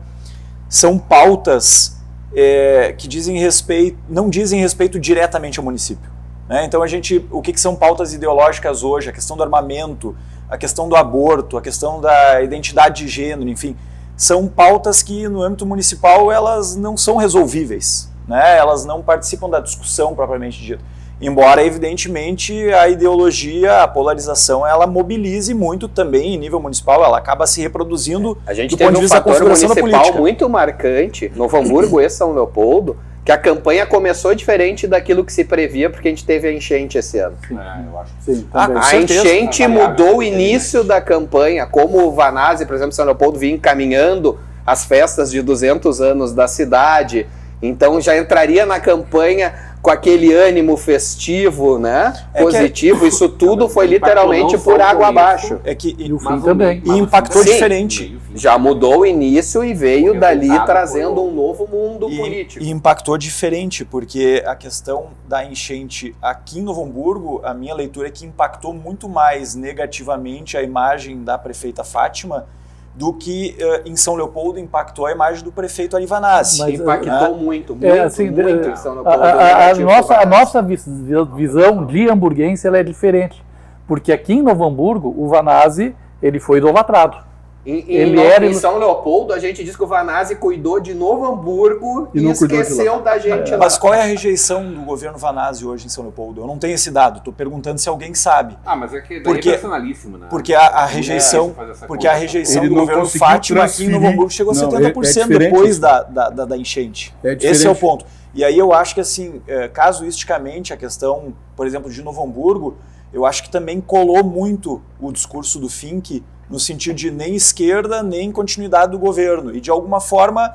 são pautas que não dizem respeito diretamente ao município. Né? Então o que são pautas ideológicas hoje? A questão do armamento, a questão do aborto, a questão da identidade de gênero, enfim, são pautas que no âmbito municipal elas não são resolvíveis, né? Elas não participam da discussão propriamente dita. Embora, evidentemente, a ideologia, a polarização, ela mobilize muito também em nível municipal, ela acaba se reproduzindo a gente do teve ponto de vista da fator configuração da municipal política. Muito marcante, Novo Hamburgo e São Leopoldo, que a campanha começou diferente daquilo que se previa, porque a gente teve a enchente esse ano. Eu acho que Sim, também. A enchente mudou o início da campanha, como o Vanazzi, por exemplo, São Leopoldo vinha encaminhando as festas de 200 anos da cidade, então já entraria na campanha com aquele ânimo festivo, né? Positivo, isso tudo foi literalmente por água abaixo. E o fim também. E impactou diferente. Já mudou o início e veio dali trazendo um novo mundo político. E impactou diferente, porque a questão da enchente aqui em Novo Hamburgo, a minha leitura é que impactou muito mais negativamente a imagem da prefeita Fátima do que em São Leopoldo impactou a imagem do prefeito Ari Vanazzi. Impactou muito assim, em São Leopoldo. A nossa visão de hamburguense ela é diferente, porque aqui em Novo Hamburgo o Vanazzi ele foi idolatrado. Em São Leopoldo, a gente diz que o Vanazzi cuidou de Novo Hamburgo e esqueceu da gente lá. Mas qual é a rejeição do governo Vanazzi hoje em São Leopoldo? Eu não tenho esse dado, estou perguntando se alguém sabe. Mas é que daí é personalíssimo, né? Porque a rejeição do governo Fátima aqui em Novo Hamburgo chegou a 70% depois da enchente. Esse é o ponto. E aí eu acho que, assim, casuisticamente, a questão, por exemplo, de Novo Hamburgo, eu acho que também colou muito o discurso do Fink no sentido de nem esquerda, nem continuidade do governo. E, de alguma forma,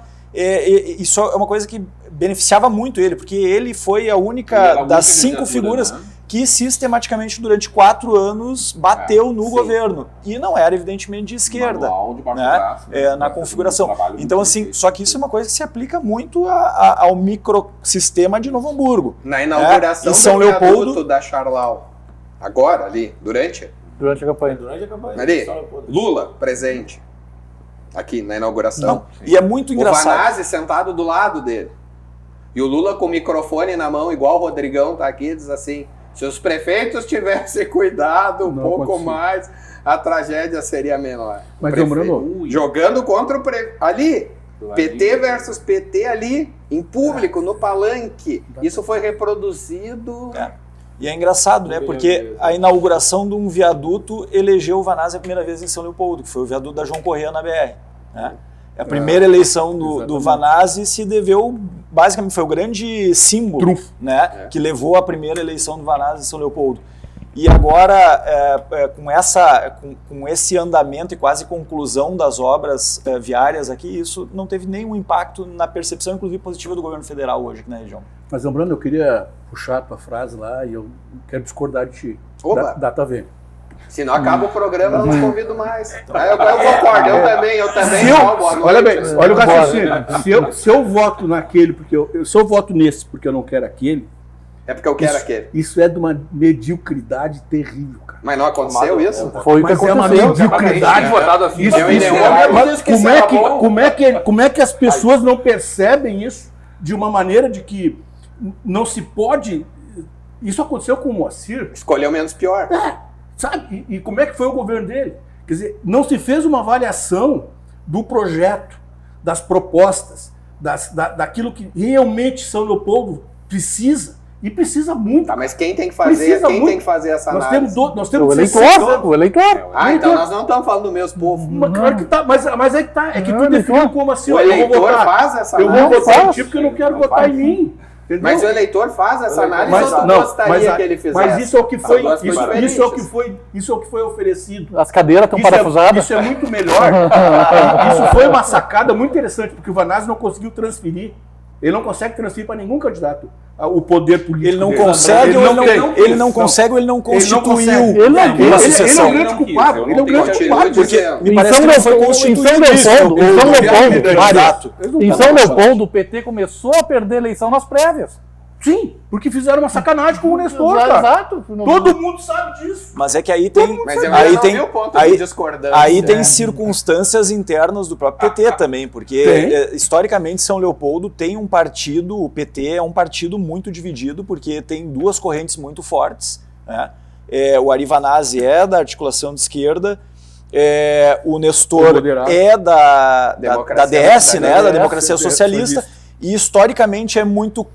isso é uma coisa que beneficiava muito ele, porque ele foi a única das 5 figuras que sistematicamente, durante 4 anos, bateu no governo. E não era, evidentemente, de esquerda, na configuração. Então, assim, só que isso é uma coisa que se aplica muito ao microsistema de Novo Hamburgo. Na inauguração do viaduto da Charlau, agora, ali, durante a campanha. Ali, Lula presente aqui na inauguração. E é muito engraçado. O Vanazzi sentado do lado dele. E o Lula com o microfone na mão, igual o Rodrigão tá aqui, diz assim: se os prefeitos tivessem cuidado um pouco mais, a tragédia seria menor. Mas lembrando, jogando contra o ali, PT versus PT ali, em público, no palanque. Isso foi reproduzido. E é engraçado, né? Porque a inauguração de um viaduto elegeu o Vanazzi a primeira vez em São Leopoldo, que foi o viaduto da João Correia na BR. Né? A primeira eleição do Vanazzi se deveu, basicamente, foi o grande símbolo, né? Que levou a primeira eleição do Vanazzi em São Leopoldo. E agora, com esse andamento e quase conclusão das obras viárias aqui, isso não teve nenhum impacto na percepção, inclusive positiva, do governo federal hoje aqui na região. Mas, lembrando, eu queria puxar a tua frase lá e eu quero discordar de ti. Data V. Se não acaba o programa, eu não convido mais. Eu concordo, eu também. Olha bem, olha o raciocínio. Se eu voto naquele, se eu voto nesse porque eu não quero aquele, é porque eu quero aquele. Isso é de uma mediocridade terrível, cara. Mas não aconteceu isso? Foi o que aconteceu. É uma mediocridade. Como é que as pessoas não percebem isso de uma maneira de que não se pode... Isso aconteceu com o Moacir. Escolheu menos pior. Sabe? E como é que foi o governo dele? Quer dizer, não se fez uma avaliação do projeto, das propostas, daquilo que realmente São Leopoldo precisa. E precisa muito. Tá, mas quem tem que fazer? Tem que fazer essa análise? Nós temos o eleitor. Então nós não estamos falando do mesmo povo. Claro que tá, mas aí que tá. É que tu definiu como assim. O eleitor faz essa análise. Eu vou votar em ti porque eu não quero votar em mim. Entendeu? Mas o eleitor faz essa análise ou tu gostaria que ele fizesse? Mas isso é o que foi, isso é o que foi oferecido. As cadeiras estão parafusadas. Isso é muito melhor. Isso foi uma sacada muito interessante, porque o Vanazzi não conseguiu transferir. Ele não consegue transferir para nenhum candidato o poder político. Ele não consegue ele não constituiu uma sucessão. Ele é um grande culpado. Ele é um grande culpado. Porque me parece que não foi constituído Em São Leopoldo, o PT começou a perder a eleição nas prévias. Sim, porque fizeram uma sacanagem com o Nestor, cara. Exato. Todo mundo sabe disso. Mas é que aí tem... Aí tem circunstâncias internas do próprio PT também, porque historicamente São Leopoldo tem um partido, o PT é um partido muito dividido, porque tem duas correntes muito fortes, né? O Ari Vanazzi é da articulação de esquerda, o Nestor é da DS, né? Da Democracia Socialista. E historicamente é muito...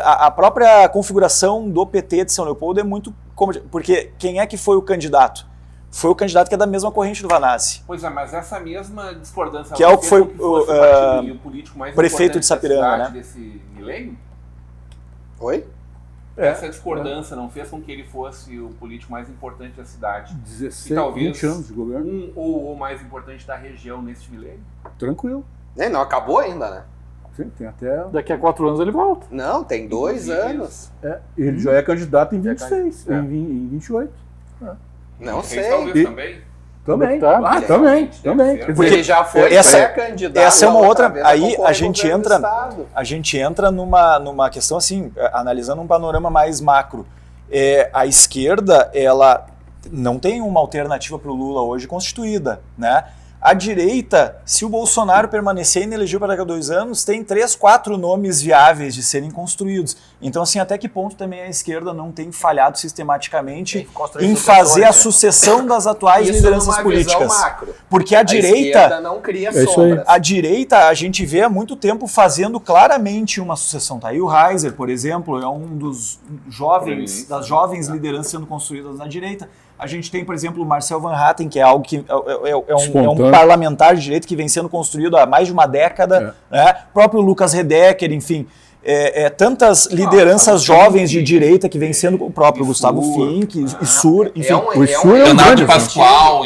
a própria configuração do PT de São Leopoldo é muito... Porque quem é que foi o candidato? Foi o candidato que é da mesma corrente do Vanazzi. Pois é, mas essa mesma discordância... Que é o que foi o político mais prefeito de Sapiranga, né? Desse milênio? Oi? Essa discordância não fez com que ele fosse o político mais importante da cidade? 16, e talvez 20 anos de governo. Um ou o mais importante da região neste milênio? Tranquilo. Não acabou ainda, né? Sim, tem até... Daqui a 4 anos ele volta. Não, tem 2 anos. Ele já é candidato em 26, em 28. Não sei. Talvez também. Também. Também. Porque ele já foi pré-candidato. Essa é uma outra... Aí a gente entra numa questão assim, analisando um panorama mais macro. A esquerda, ela não tem uma alternativa para o Lula hoje constituída, né? A direita, se o Bolsonaro permanecer inelegível para daqui a 2 anos, tem 3, 4 nomes viáveis de serem construídos. Então, assim, até que ponto também a esquerda não tem falhado sistematicamente em fazer a sucessão das atuais lideranças políticas? Porque a direita... esquerda não cria sombras. A direita, a gente vê há muito tempo fazendo claramente uma sucessão. Tá aí o Reiser, por exemplo, é um dos das jovens lideranças sendo construídas na direita. A gente tem, por exemplo, o Marcel Van Hatten, que é algo que é um parlamentar de direita que vem sendo construído há mais de uma década, né? O próprio Lucas Redecker, enfim, tantas lideranças jovens de direita que vem sendo o próprio Gustavo Fink, Issur, enfim. Leonardo Pascoal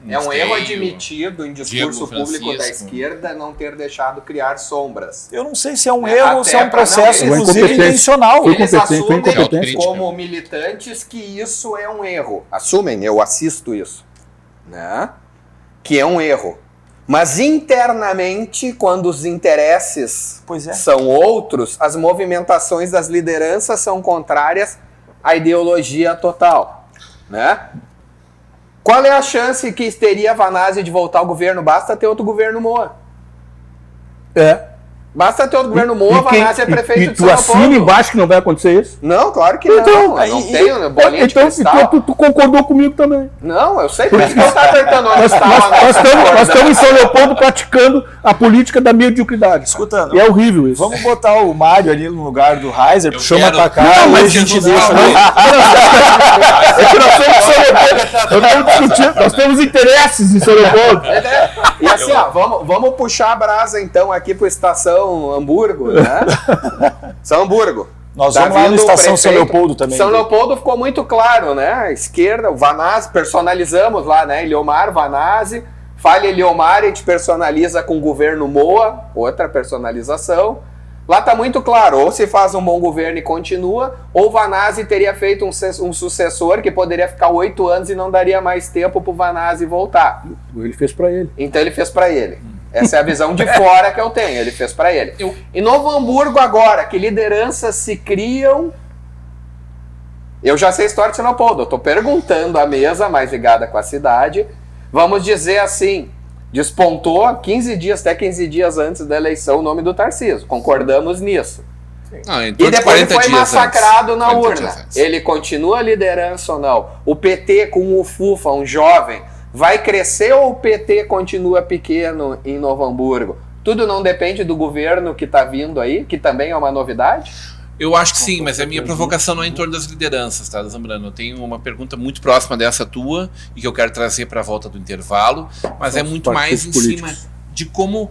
é um erro admitido em discurso público da esquerda não ter deixado criar sombras. Eu não sei se é um erro ou se é um processo, inclusive, intencional. Eles assumem como militantes que isso é um erro. Assumem, eu assisto isso. Né? Que é um erro. Mas internamente, quando os interesses são outros, as movimentações das lideranças são contrárias à ideologia total. Né? Qual é a chance que teria a Vanazzi de voltar ao governo? Basta ter outro governo Moa. Basta ter outro governo Moa, Vanazzi é prefeito de São Paulo. E tu assina embaixo que não vai acontecer isso? Não, claro que não. Não tenho bolinha de cristal. Então tu concordou comigo também. Não, eu sei, por isso que eu estava apertando onde Nós estamos em São Leopoldo praticando a política da mediocridade. Escuta, e é horrível isso. Vamos botar o Mário ali no lugar do Reiser, chama pra cá, mas a gente deixa ali. É que nós somos São Leopoldo, nós temos interesses em São Leopoldo. E assim, vamos puxar a brasa então aqui para Estação Hamburgo, né? São Hamburgo. Nós vamos lá na Estação São Leopoldo também. São Leopoldo ficou muito claro, né? A esquerda, o Vanazzi, personalizamos lá, né? Eliomar, Vanazzi. Falha Eliomar, a gente personaliza com o governo Moa, outra personalização. Lá está muito claro, ou se faz um bom governo e continua, ou o Vanazzi teria feito um sucessor que poderia ficar 8 anos e não daria mais tempo para o Vanazzi voltar. Ele fez para ele. Então ele fez para ele. Essa é a visão de fora que eu tenho, ele fez para ele. Em Novo Hamburgo agora, que lideranças se criam... Eu já sei a história de Sinopoldo, eu estou perguntando à mesa mais ligada com a cidade, vamos dizer assim... Despontou 15 dias antes da eleição o nome do Tarcísio. Concordamos nisso. Não, e depois ele foi massacrado na urna. Ele continua a liderança ou não? O PT com o Fufa, um jovem, vai crescer ou o PT continua pequeno em Novo Hamburgo? Tudo não depende do governo que está vindo aí, que também é uma novidade? Eu acho que sim, mas a minha provocação não é em torno das lideranças, tá, Zambrano? Eu tenho uma pergunta muito próxima dessa tua e que eu quero trazer para a volta do intervalo, mas é muito mais em cima de como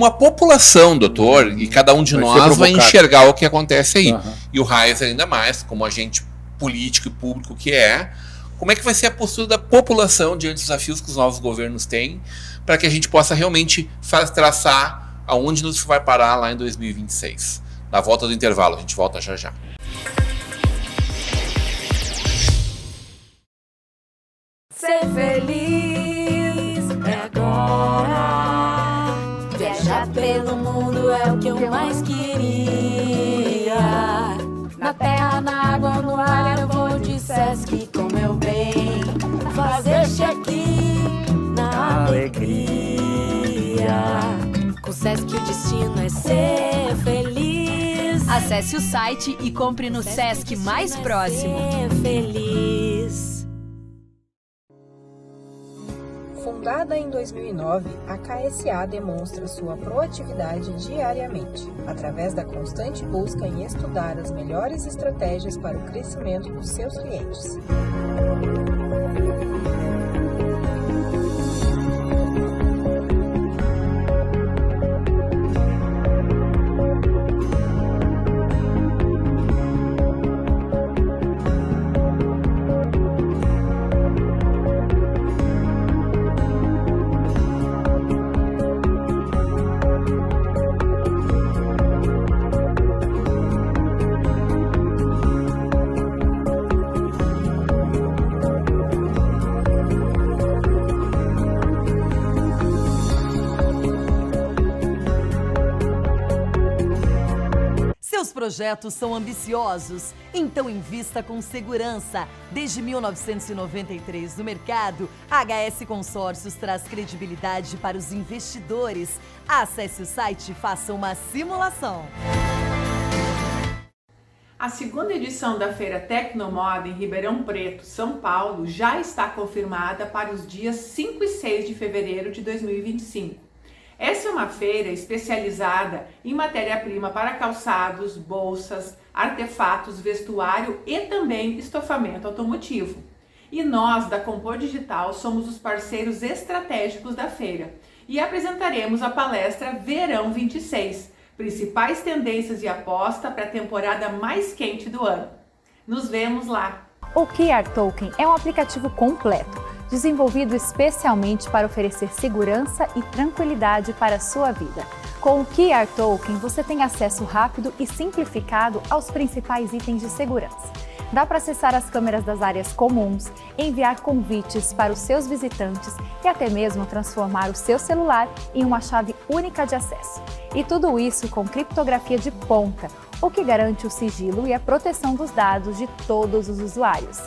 a população, doutor, e cada um de nós vai enxergar o que acontece aí. E o Reis ainda mais, como agente político e público que é, como é que vai ser a postura da população diante dos desafios que os novos governos têm, para que a gente possa realmente traçar aonde nos vai parar lá em 2026. Na volta do intervalo, a gente volta já já. Ser feliz é agora. Viajar pelo mundo é o que eu mais queria. Na terra, na água, no ar, eu vou de Sesc com meu bem. Fazer check-in na alegria. Com Sesc o destino é ser feliz. Acesse o site e compre no Sesc mais próximo. Ser feliz. Fundada em 2009, a KSA demonstra sua proatividade diariamente, através da constante busca em estudar as melhores estratégias para o crescimento dos seus clientes. Seus projetos são ambiciosos, então invista com segurança. Desde 1993 no mercado, a HS Consórcios traz credibilidade para os investidores. Acesse o site e faça uma simulação. A segunda edição da Feira Tecnomoda em Ribeirão Preto, São Paulo, já está confirmada para os dias 5 e 6 de fevereiro de 2025. Essa é uma feira especializada em matéria-prima para calçados, bolsas, artefatos, vestuário e também estofamento automotivo. E nós, da Compor Digital, somos os parceiros estratégicos da feira e apresentaremos a palestra Verão 26, principais tendências de aposta para a temporada mais quente do ano. Nos vemos lá! O QR Token é um aplicativo completo, desenvolvido especialmente para oferecer segurança e tranquilidade para a sua vida. Com o QR Token, você tem acesso rápido e simplificado aos principais itens de segurança. Dá para acessar as câmeras das áreas comuns, enviar convites para os seus visitantes e até mesmo transformar o seu celular em uma chave única de acesso. E tudo isso com criptografia de ponta, o que garante o sigilo e a proteção dos dados de todos os usuários.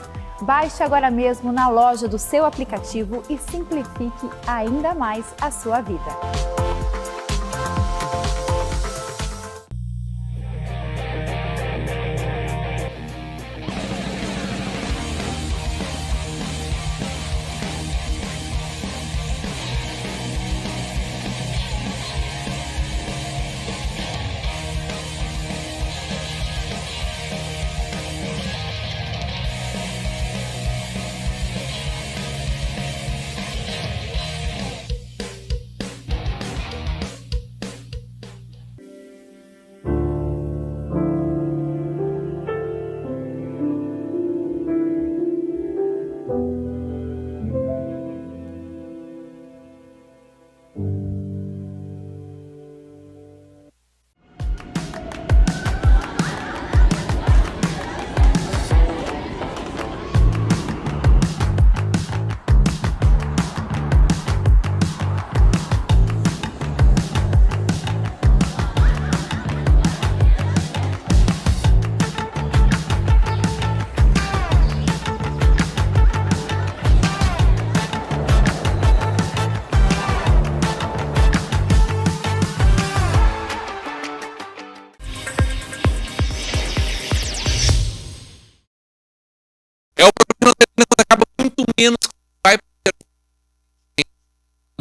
Baixe agora mesmo na loja do seu aplicativo e simplifique ainda mais a sua vida.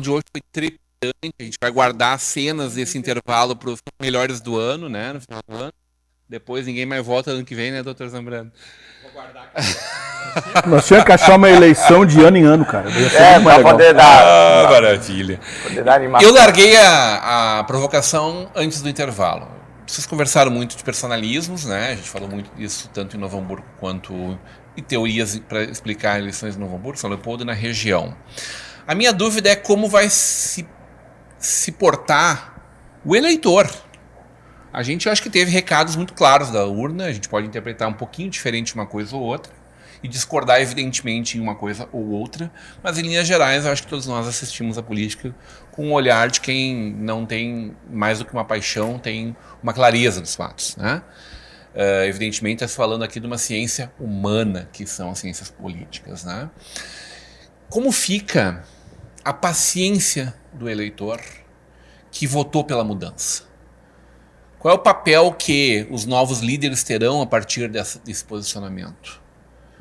de hoje foi trepidante. A gente vai guardar cenas desse intervalo para os melhores do ano, né? No final do ano. Depois ninguém mais volta ano que vem, né, doutor Zambrano? Vou guardar aqui. Nós tínhamos que achar uma eleição de ano em ano, cara. Pra poder dar. Maravilha. Poder dar animação. Eu larguei a provocação antes do intervalo. Vocês conversaram muito de personalismos, né? A gente falou muito disso tanto em Novo Hamburgo quanto em teorias para explicar eleições em Novo Hamburgo, São Leopoldo e na região. A minha dúvida é como vai se portar o eleitor. A gente acho que teve recados muito claros da urna, a gente pode interpretar um pouquinho diferente uma coisa ou outra e discordar evidentemente em uma coisa ou outra, mas em linhas gerais eu acho que todos nós assistimos a política com um olhar de quem não tem mais do que uma paixão, tem uma clareza dos fatos, né? Evidentemente está falando aqui de uma ciência humana, que são as ciências políticas, né? Como fica a paciência do eleitor que votou pela mudança? Qual é o papel que os novos líderes terão a partir desse posicionamento?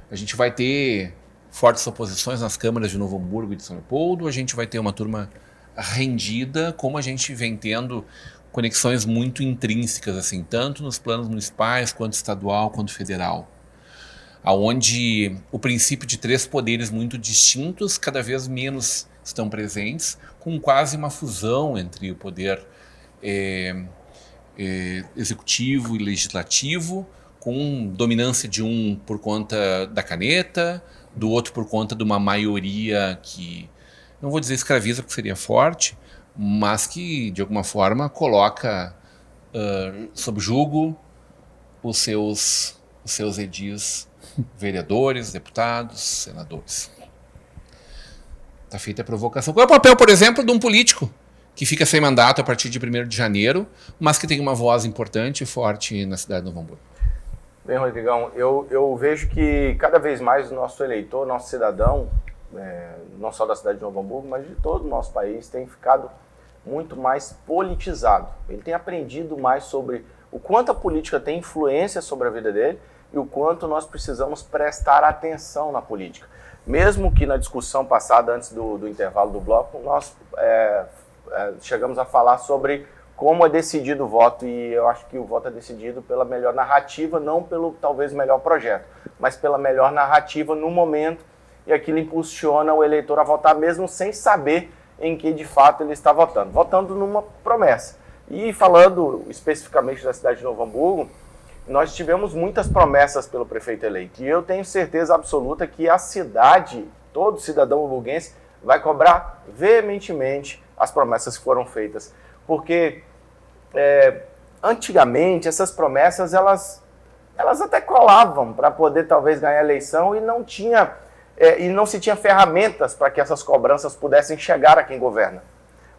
A gente vai ter fortes oposições nas câmaras de Novo Hamburgo e de São Leopoldo, a gente vai ter uma turma rendida, como a gente vem tendo conexões muito intrínsecas, assim, tanto nos planos municipais, quanto estadual, quanto federal, aonde o princípio de 3 poderes muito distintos cada vez menos estão presentes, com quase uma fusão entre o poder executivo e legislativo, com dominância de um por conta da caneta, do outro por conta de uma maioria que, não vou dizer escraviza porque seria forte, mas que de alguma forma coloca sob julgo os seus edis, vereadores, deputados, senadores. Está feita a provocação. Qual é o papel, por exemplo, de um político que fica sem mandato a partir de 1º de janeiro, mas que tem uma voz importante e forte na cidade de Novo Hamburgo? Bem, Rodrigão, eu vejo que cada vez mais o nosso eleitor, nosso cidadão, não só da cidade de Novo Hamburgo, mas de todo o nosso país, tem ficado muito mais politizado. Ele tem aprendido mais sobre o quanto a política tem influência sobre a vida dele e o quanto nós precisamos prestar atenção na política. Mesmo que na discussão passada, antes do intervalo do bloco, nós chegamos a falar sobre como é decidido o voto, e eu acho que o voto é decidido pela melhor narrativa, não pelo talvez melhor projeto, mas pela melhor narrativa no momento, e aquilo impulsiona o eleitor a votar mesmo sem saber em que de fato ele está votando numa promessa. E falando especificamente da cidade de Novo Hamburgo, nós tivemos muitas promessas pelo prefeito eleito, e eu tenho certeza absoluta que a cidade, todo cidadão hamburguense, vai cobrar veementemente as promessas que foram feitas, porque antigamente essas promessas elas até colavam para poder talvez ganhar a eleição e não se tinha ferramentas para que essas cobranças pudessem chegar a quem governa.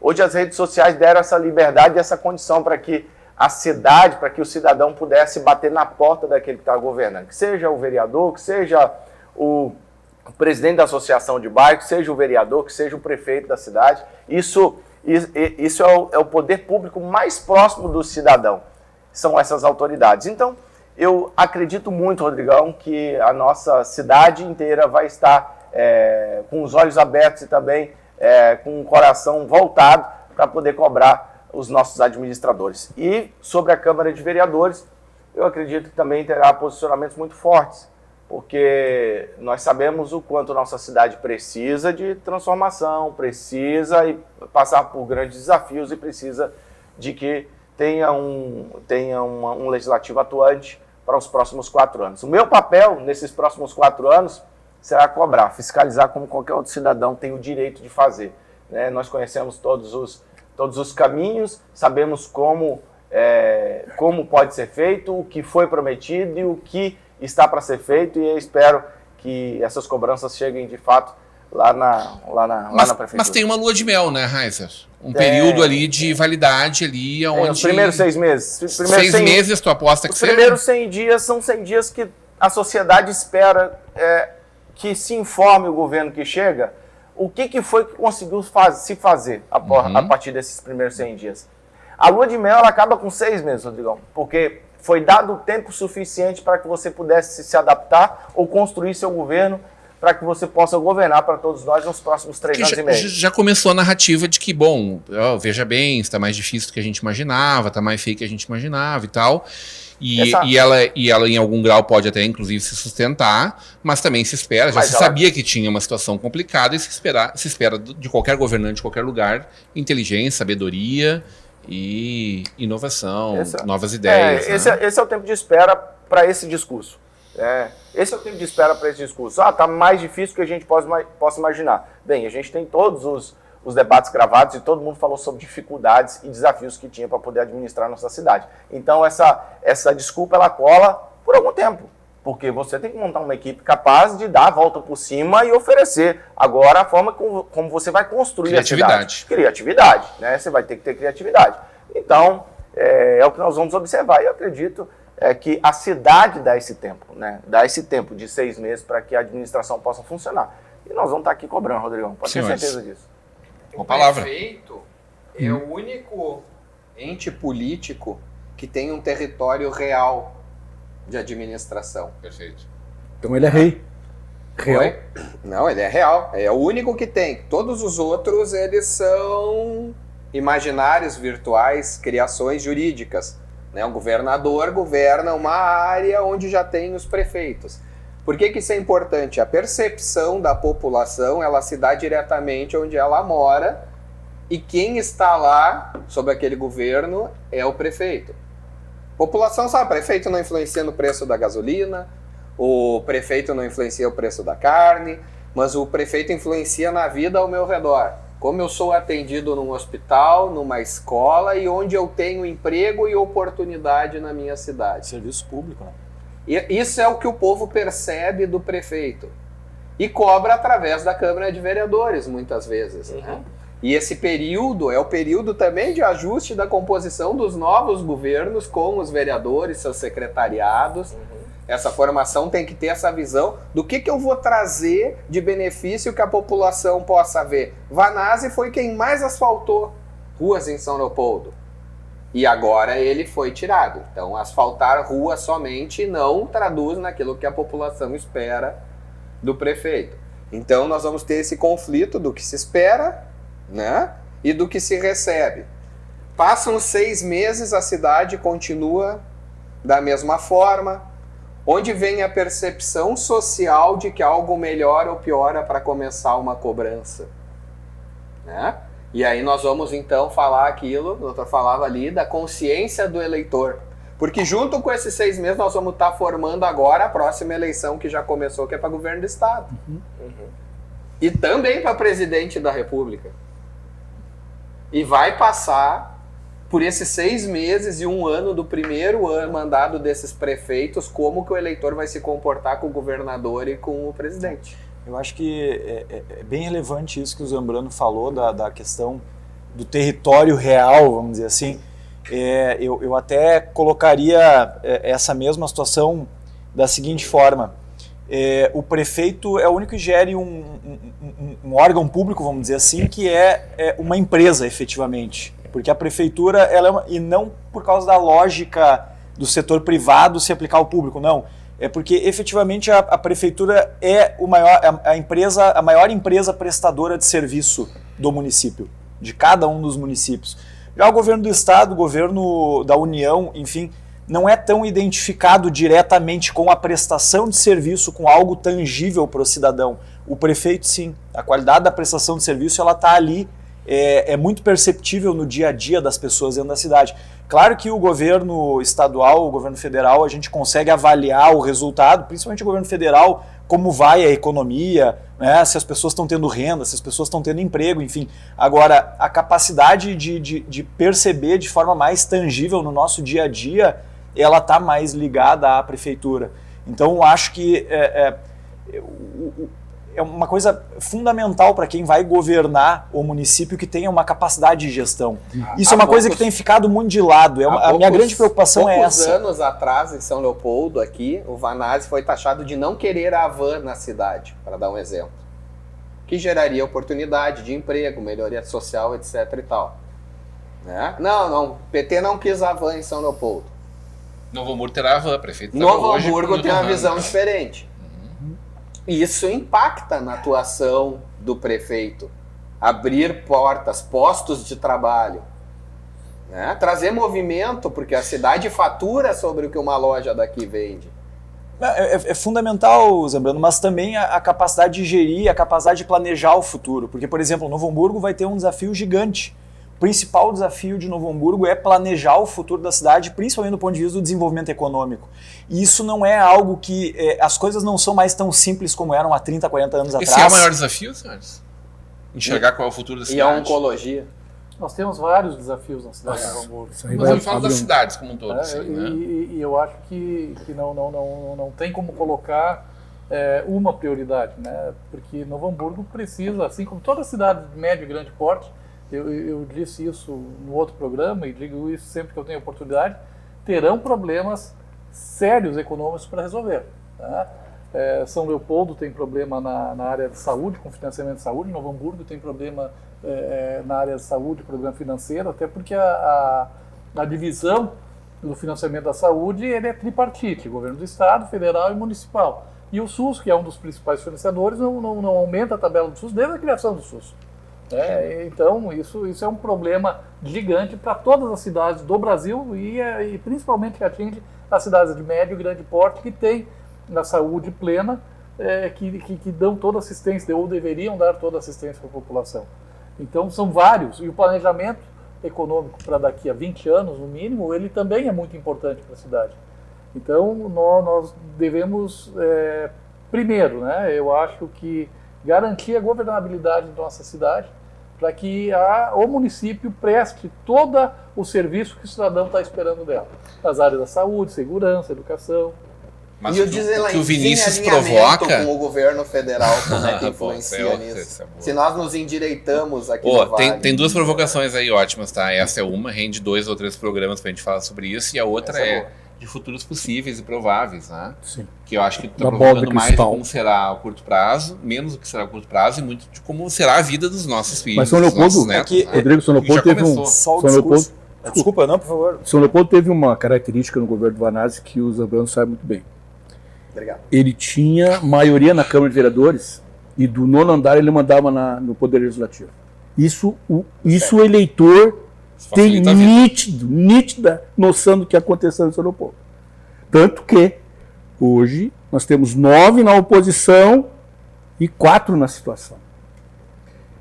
Hoje as redes sociais deram essa liberdade e essa condição para que a cidade, para que o cidadão pudesse bater na porta daquele que está governando, que seja o vereador, que seja o presidente da associação de bairro, que seja o vereador, que seja o prefeito da cidade. Isso é o poder público mais próximo do cidadão, são essas autoridades. Então, eu acredito muito, Rodrigão, que a nossa cidade inteira vai estar com os olhos abertos e também com o coração voltado para poder cobrar os nossos administradores. E sobre a Câmara de Vereadores, eu acredito que também terá posicionamentos muito fortes, porque nós sabemos o quanto nossa cidade precisa de transformação, precisa passar por grandes desafios e precisa de que tenha um legislativo atuante para os próximos 4 anos. O meu papel nesses próximos 4 anos será cobrar, fiscalizar como qualquer outro cidadão tem o direito de fazer, né? Nós conhecemos todos os caminhos, sabemos como pode ser feito, o que foi prometido e o que está para ser feito, e eu espero que essas cobranças cheguem de fato lá na prefeitura. Mas tem uma lua de mel, né, Reiser? Um período ali de validade ali onde... Os primeiros 6 meses. 6 meses, tu aposta que seja? Os primeiros 100 dias são 100 dias que a sociedade espera que se informe o governo que chega o que foi que conseguiu se fazer a partir desses primeiros 100 dias. A lua de mel ela acaba com 6 meses, Rodrigão, porque foi dado tempo suficiente para que você pudesse se adaptar ou construir seu governo para que você possa governar para todos nós nos próximos 3 anos e meio. Já começou a narrativa de que, bom, veja bem, está mais difícil do que a gente imaginava, está mais feio do que a gente imaginava e tal. E ela, em algum grau, pode até, inclusive, se sustentar, mas também se espera, já se sabia que tinha uma situação complicada e se espera de qualquer governante, de qualquer lugar, inteligência, sabedoria e inovação, novas ideias. Esse é o tempo de espera para esse discurso. Esse é o tempo de espera para esse discurso. Está mais difícil do que a gente possa imaginar. Bem, a gente tem todos os debates gravados e todo mundo falou sobre dificuldades e desafios que tinha para poder administrar a nossa cidade. Então essa desculpa ela cola por algum tempo, porque você tem que montar uma equipe capaz de dar a volta por cima e oferecer agora a forma como você vai construir a cidade. Criatividade, né? Você vai ter que ter criatividade. Então, é o que nós vamos observar e eu acredito que a cidade dá esse tempo, né? Dá esse tempo de 6 meses para que a administração possa funcionar. E nós vamos estar aqui cobrando, Rodrigão, pode ter certeza disso. O prefeito é o único ente político que tem um território real de administração. Perfeito. Então ele é rei. Real? Não, ele é real. É o único que tem. Todos os outros, eles são imaginários virtuais, criações jurídicas. Né? O governador governa uma área onde já tem os prefeitos. Por que isso é importante? A percepção da população, ela se dá diretamente onde ela mora e quem está lá, sob aquele governo, é o prefeito. A população sabe, o prefeito não influencia no preço da gasolina, o prefeito não influencia o preço da carne, mas o prefeito influencia na vida ao meu redor. Como eu sou atendido num hospital, numa escola e onde eu tenho emprego e oportunidade na minha cidade. Serviço público, né? Isso é o que o povo percebe do prefeito e cobra através da Câmara de Vereadores, muitas vezes. Né? E esse período é o período também de ajuste da composição dos novos governos com os vereadores, seus secretariados. Essa formação tem que ter essa visão do que eu vou trazer de benefício que a população possa ver. Vanazzi foi quem mais asfaltou ruas em São Leopoldo. E agora ele foi tirado. Então, asfaltar rua somente não traduz naquilo que a população espera do prefeito. Então, nós vamos ter esse conflito do que se espera, né, e do que se recebe. Passam 6 meses, a cidade continua da mesma forma. Onde vem a percepção social de que algo melhora ou piora para começar uma cobrança? Né? E aí nós vamos então falar aquilo, o doutor falava ali, da consciência do eleitor. Porque junto com esses 6 meses nós vamos estar formando agora a próxima eleição que já começou, que é para governo do estado. E também para presidente da República. E vai passar por esses 6 meses e 1 ano do primeiro mandado desses prefeitos, como que o eleitor vai se comportar com o governador e com o presidente. Eu acho que é bem relevante isso que o Zambrano falou, da questão do território real, vamos dizer assim. Eu até colocaria essa mesma situação da seguinte forma. O prefeito é o único que gere um órgão público, vamos dizer assim, que é uma empresa, efetivamente. Porque a prefeitura, e não por causa da lógica do setor privado se aplicar ao público, não. É porque efetivamente a prefeitura é a maior empresa prestadora de serviço do município, de cada um dos municípios. Já o governo do estado, o governo da União, enfim, não é tão identificado diretamente com a prestação de serviço, com algo tangível para o cidadão. O prefeito, sim, a qualidade da prestação de serviço ela está ali, é muito perceptível no dia a dia das pessoas dentro da cidade. Claro que o governo estadual, o governo federal, a gente consegue avaliar o resultado, principalmente o governo federal, como vai a economia, né, se as pessoas estão tendo renda, se as pessoas estão tendo emprego, enfim. Agora, a capacidade de perceber de forma mais tangível no nosso dia a dia, ela está mais ligada à prefeitura. Então, eu acho que é uma coisa fundamental para quem vai governar o município que tenha uma capacidade de gestão. Isso é uma coisa que tem ficado muito de lado. A minha grande preocupação é essa. Poucos anos atrás, em São Leopoldo, aqui, o Vanazzi foi taxado de não querer a van na cidade, para dar um exemplo. Que geraria oportunidade de emprego, melhoria social, etc. e tal. Né? Não, o PT não quis a van em São Leopoldo. Novo Hamburgo terá a van, prefeito. Novo Hamburgo tem uma visão diferente. isso impacta na atuação do prefeito. Abrir portas, postos de trabalho, né? Trazer movimento, porque a cidade fatura sobre o que uma loja daqui vende. É fundamental, Zambrano, mas também a capacidade de gerir, a capacidade de planejar o futuro. Porque, por exemplo, Novo Hamburgo vai ter um desafio gigante. O principal desafio de Novo Hamburgo é planejar o futuro da cidade, principalmente do ponto de vista do desenvolvimento econômico. E isso não é algo que... as coisas não são mais tão simples como eram há 30, 40 anos atrás. Esse é o maior desafio, senhores? Enxergar qual é o futuro da cidade. E a oncologia. Nós temos vários desafios na cidade de Novo Hamburgo. Mas eu falo das cidades como um todo. E eu acho que não tem como colocar uma prioridade, né? Porque Novo Hamburgo precisa, assim como toda cidade de médio e grande porte, eu disse isso no outro programa e digo isso sempre que eu tenho oportunidade, terão problemas sérios econômicos para resolver. Tá? São Leopoldo tem problema na área de saúde, com financiamento de saúde, Novo Hamburgo tem problema na área de saúde, problema financeiro, até porque a divisão do financiamento da saúde ele é tripartite, governo do estado, federal e municipal. E o SUS, que é um dos principais financiadores, não aumenta a tabela do SUS desde a criação do SUS. Então, isso é um problema gigante para todas as cidades do Brasil e principalmente que atinge as cidades de médio e grande porte que têm a saúde plena, que dão toda assistência, ou deveriam dar toda assistência para a população. Então, são vários. E o planejamento econômico para daqui a 20 anos, no mínimo, ele também é muito importante para a cidade. Então, nós devemos, primeiro, né, eu acho que garantir a governabilidade da nossa cidade para que o município preste todo o serviço que o cidadão está esperando dela. Nas áreas da saúde, segurança, educação. Mas o que o Vinícius provoca com o governo federal, como é que influencia nisso? Se nós nos endireitamos aqui no Vale. Tem duas provocações aí ótimas, tá? Essa é uma, rende 2 ou 3 programas pra gente falar sobre isso, e a outra de futuros possíveis e prováveis, né? Sim. Que eu acho que está provocando mais de como será o curto prazo, menos do que será o curto prazo, e muito de como será a vida dos nossos filhos. Mas São Leopoldo, Rodrigo, São Leopoldo teve Desculpa, não, por favor. São Leopoldo teve uma característica no governo do Vanazzi que o Zambrano sabe muito bem. Obrigado. Ele tinha maioria na Câmara de Vereadores e do 9º andar ele mandava no Poder Legislativo. Isso o eleitor tem nítida noção do que aconteceu em São Leopoldo. Tanto que hoje nós temos 9 na oposição e 4 na situação.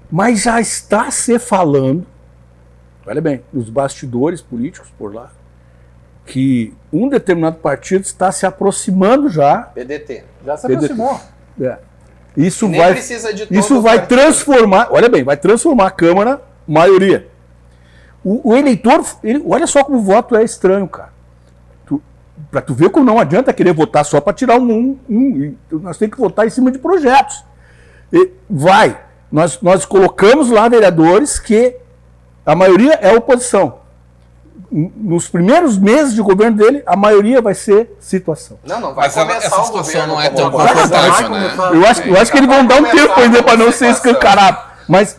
Mas já está se falando, olha bem, nos bastidores políticos por lá, que um determinado partido está se aproximando já. PDT. Já se aproximou. Isso vai transformar, olha bem, vai transformar a Câmara maioria. O eleitor, olha só como o voto é estranho, cara. Para tu ver como não adianta querer votar só para tirar nós temos que votar em cima de projetos. Nós colocamos lá vereadores que a maioria é oposição. Nos primeiros meses de governo dele, a maioria vai ser situação. Não vai começar essa situação não é tão confortável, né? Eu acho que eles vão dar um tempo ainda para não ser escancarado. Mas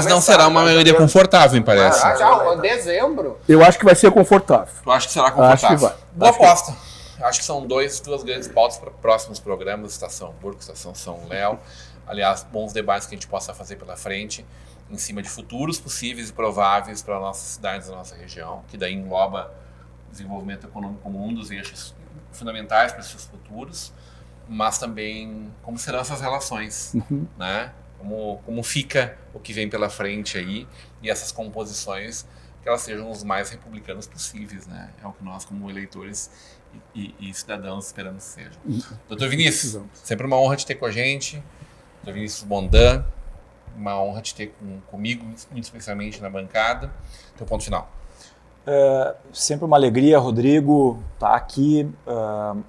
não será uma maioria confortável, me parece. Já, dezembro. Eu acho que vai ser confortável. Eu acho que será confortável. Acho que vai. Boa aposta. Acho que são duas grandes pautas para próximos programas, Estação Hamburgo, Estação São Léo. Aliás, bons debates que a gente possa fazer pela frente, em cima de futuros possíveis e prováveis para nossas cidades da nossa região, que daí engloba o desenvolvimento econômico como um dos eixos fundamentais para esses futuros, mas também como serão essas relações, né? Como fica o que vem pela frente aí, e essas composições, que elas sejam os mais republicanos possíveis, né? É o que nós, como eleitores e cidadãos, esperamos que seja. Doutor Vinícius, sempre uma honra te ter com a gente. Doutor Vinícius Bondan, uma honra te ter comigo, muito especialmente na bancada. Teu ponto final. Sempre uma alegria, Rodrigo, estar aqui,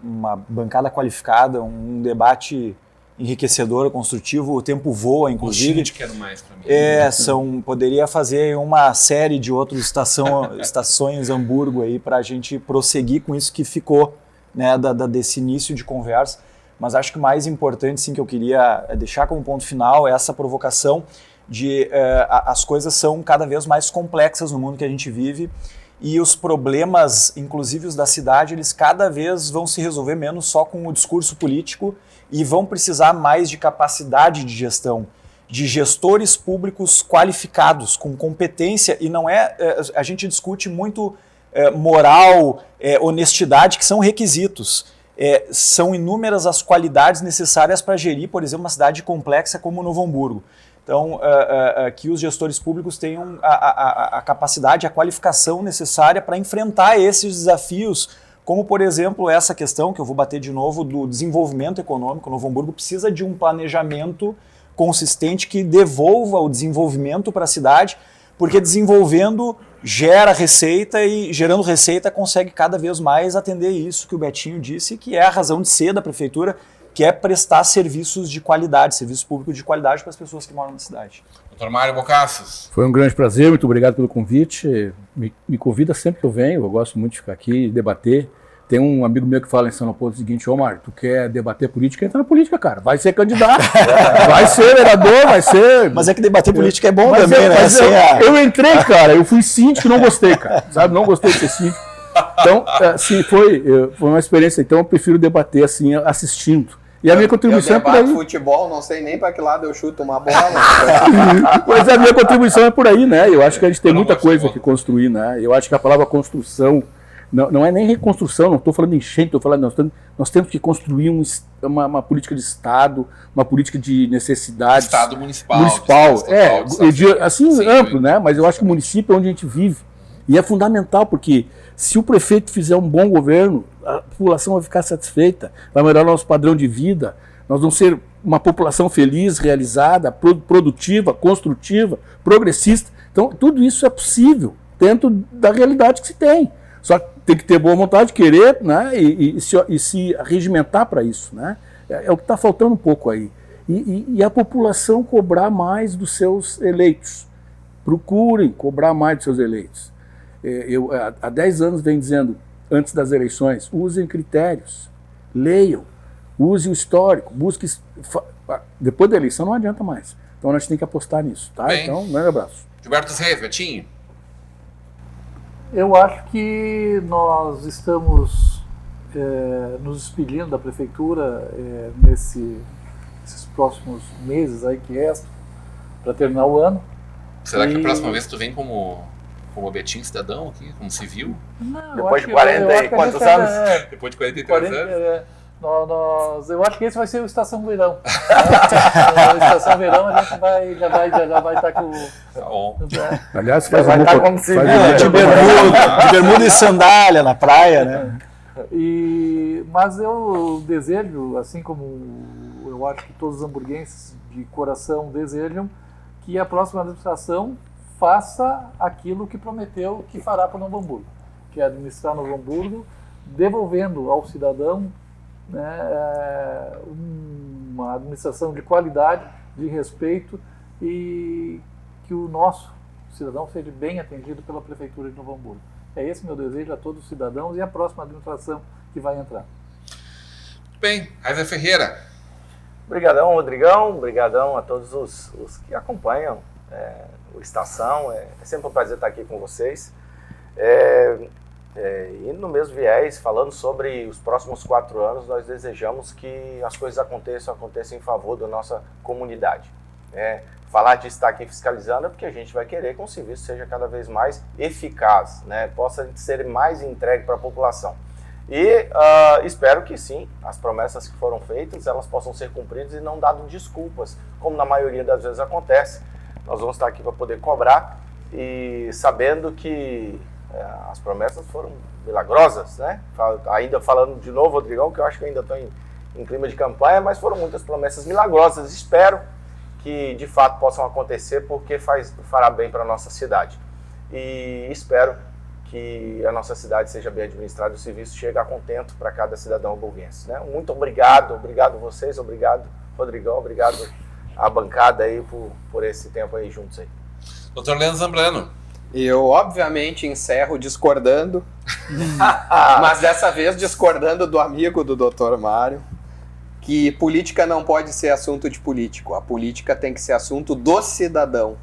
uma bancada qualificada, um debate enriquecedor, construtivo, o tempo voa, inclusive. Te quero mais para mim. Poderia fazer uma série de outras estações Hamburgo aí para a gente prosseguir com isso que ficou, né, desse início de conversa. Mas acho que o mais importante, sim, que eu queria deixar como ponto final é essa provocação de as coisas são cada vez mais complexas no mundo que a gente vive e os problemas, inclusive os da cidade, eles cada vez vão se resolver menos só com o discurso político e vão precisar mais de capacidade de gestão, de gestores públicos qualificados, com competência, e não a gente discute muito moral, honestidade, que são requisitos. São inúmeras as qualidades necessárias para gerir, por exemplo, uma cidade complexa como Novo Hamburgo. Então, que os gestores públicos tenham a capacidade, a qualificação necessária para enfrentar esses desafios, como, por exemplo, essa questão, que eu vou bater de novo, do desenvolvimento econômico. Novo Hamburgo precisa de um planejamento consistente que devolva o desenvolvimento para a cidade, porque desenvolvendo gera receita e gerando receita consegue cada vez mais atender isso que o Betinho disse, que é a razão de ser da prefeitura, que é prestar serviços de qualidade, serviços públicos de qualidade para as pessoas que moram na cidade. Dr. Mário Bocassos. Foi um grande prazer, muito obrigado pelo convite. Me convida sempre que eu venho, eu gosto muito de ficar aqui e debater. Tem um amigo meu que fala em São Paulo o seguinte: ô Mário, tu quer debater política? Entra na política, cara. Vai ser candidato, vai ser vereador, vai ser... Mas é que debater política é bom também, né? Eu entrei, cara, eu fui síndico e não gostei, cara. Sabe, não gostei de ser síndico. Então, assim, foi uma experiência. Então, eu prefiro debater assim, assistindo. E a minha contribuição é por aí. Futebol, não sei nem para que lado eu chuto uma bola. Pois a minha contribuição é por aí, né? Eu acho que a gente tem muita coisa que construir, né? Eu acho que a palavra construção não é nem reconstrução, não estou falando enchente, estou falando nós temos que construir uma política de Estado, uma política de necessidades. Estado municipal. Assim, amplo, né? Mas eu acho que o município é onde a gente vive. E é fundamental, porque se o prefeito fizer um bom governo, a população vai ficar satisfeita, vai melhorar o nosso padrão de vida, nós vamos ser uma população feliz, realizada, produtiva, construtiva, progressista. Então, tudo isso é possível dentro da realidade que se tem. Só que tem que ter boa vontade, querer, né, e se regimentar para isso. Né? É o que está faltando um pouco aí. E a população cobrar mais dos seus eleitos. Procurem cobrar mais dos seus eleitos. Eu há 10 anos venho dizendo, antes das eleições, usem critérios, leiam, use o histórico, busque... Depois da eleição não adianta mais. Então a gente tem que apostar nisso. Tá? Então, um grande abraço. Gilberto Reis, Betinho. Eu acho que nós estamos nos despedindo da prefeitura nesses próximos meses aí que restam para terminar o ano. Será que a próxima vez tu vem como Betinho cidadão aqui, como civil? Não, depois de 40 e quantos anos? Depois de 43 anos? Eu acho que esse vai ser o Estação Verão. Estação Verão a gente já vai estar com o... Tá bom. Aliás, vai estar como civil, de bermuda e sandália na praia, né? Mas eu desejo, assim como eu acho que todos os hamburguenses de coração desejam, que a próxima administração faça aquilo que prometeu que fará para Novo Hamburgo, que é administrar Novo Hamburgo, devolvendo ao cidadão, né, uma administração de qualidade, de respeito, e que o nosso cidadão seja bem atendido pela Prefeitura de Novo Hamburgo. É esse meu desejo a todos os cidadãos e a próxima administração que vai entrar. Bem, Raiza Ferreira. Obrigadão, Rodrigão. Obrigadão a todos os que acompanham o Estação. É sempre um prazer estar aqui com vocês. E no mesmo viés, falando sobre os próximos 4 anos, nós desejamos que as coisas aconteçam em favor da nossa comunidade. Falar de estar aqui fiscalizando é porque a gente vai querer que o serviço seja cada vez mais eficaz, né? Possa ser mais entregue para a população. E espero que sim, as promessas que foram feitas, elas possam ser cumpridas e não dado desculpas, como na maioria das vezes acontece. Nós vamos estar aqui para poder cobrar e sabendo que as promessas foram milagrosas, né? Ainda falando de novo, Rodrigão, que eu acho que eu ainda estou em clima de campanha, mas foram muitas promessas milagrosas. Espero que de fato possam acontecer, porque fará bem para a nossa cidade. E espero que a nossa cidade seja bem administrada e o serviço chegue a contento para cada cidadão hamburguense, né? Muito obrigado a vocês, obrigado, Rodrigão, obrigado à bancada aí por esse tempo aí juntos aí. Dr. Leandro Zambrano. Eu, obviamente, encerro discordando, mas dessa vez discordando do amigo do Dr. Mário, que política não pode ser assunto de político. A política tem que ser assunto do cidadão.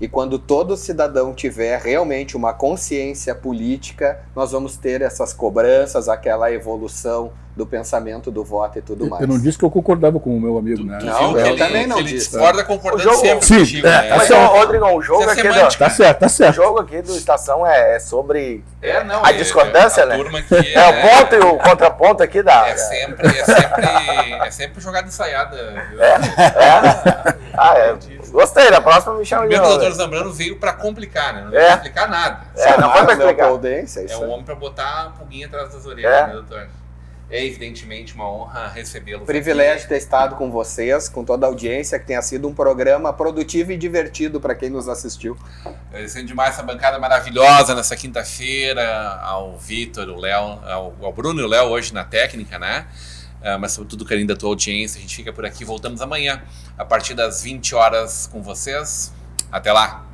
E quando todo cidadão tiver realmente uma consciência política, nós vamos ter essas cobranças, aquela evolução do pensamento do voto e tudo mais. Eu não disse que eu concordava com o meu amigo, né? Não, eu também não ele disse. discorda concordando sempre Sim, contigo, né? Mas, Rodrigo, o jogo aqui Tá certo. o jogo aqui do Estação é sobre a discordância, a né? turma aqui É o ponto e o contraponto aqui da... É sempre jogada ensaiada. Viu? Gostei, da próxima me chama de Primeiro, o novo. doutor Zambrano veio pra complicar, né? Não veio pra explicar nada. Não foi pra explicar. É um homem pra botar a pulguinha atrás das orelhas, né, doutor? É evidentemente uma honra recebê-lo. Privilégio ter estado com vocês, com toda a audiência, que tenha sido um programa produtivo e divertido para quem nos assistiu. Agradecendo demais essa bancada maravilhosa nessa quinta-feira, ao Vitor, o Léo, ao Bruno e o Léo hoje na técnica, né? Mas sobretudo o carinho da tua audiência. A gente fica por aqui, voltamos amanhã, a partir das 20 horas com vocês. Até lá!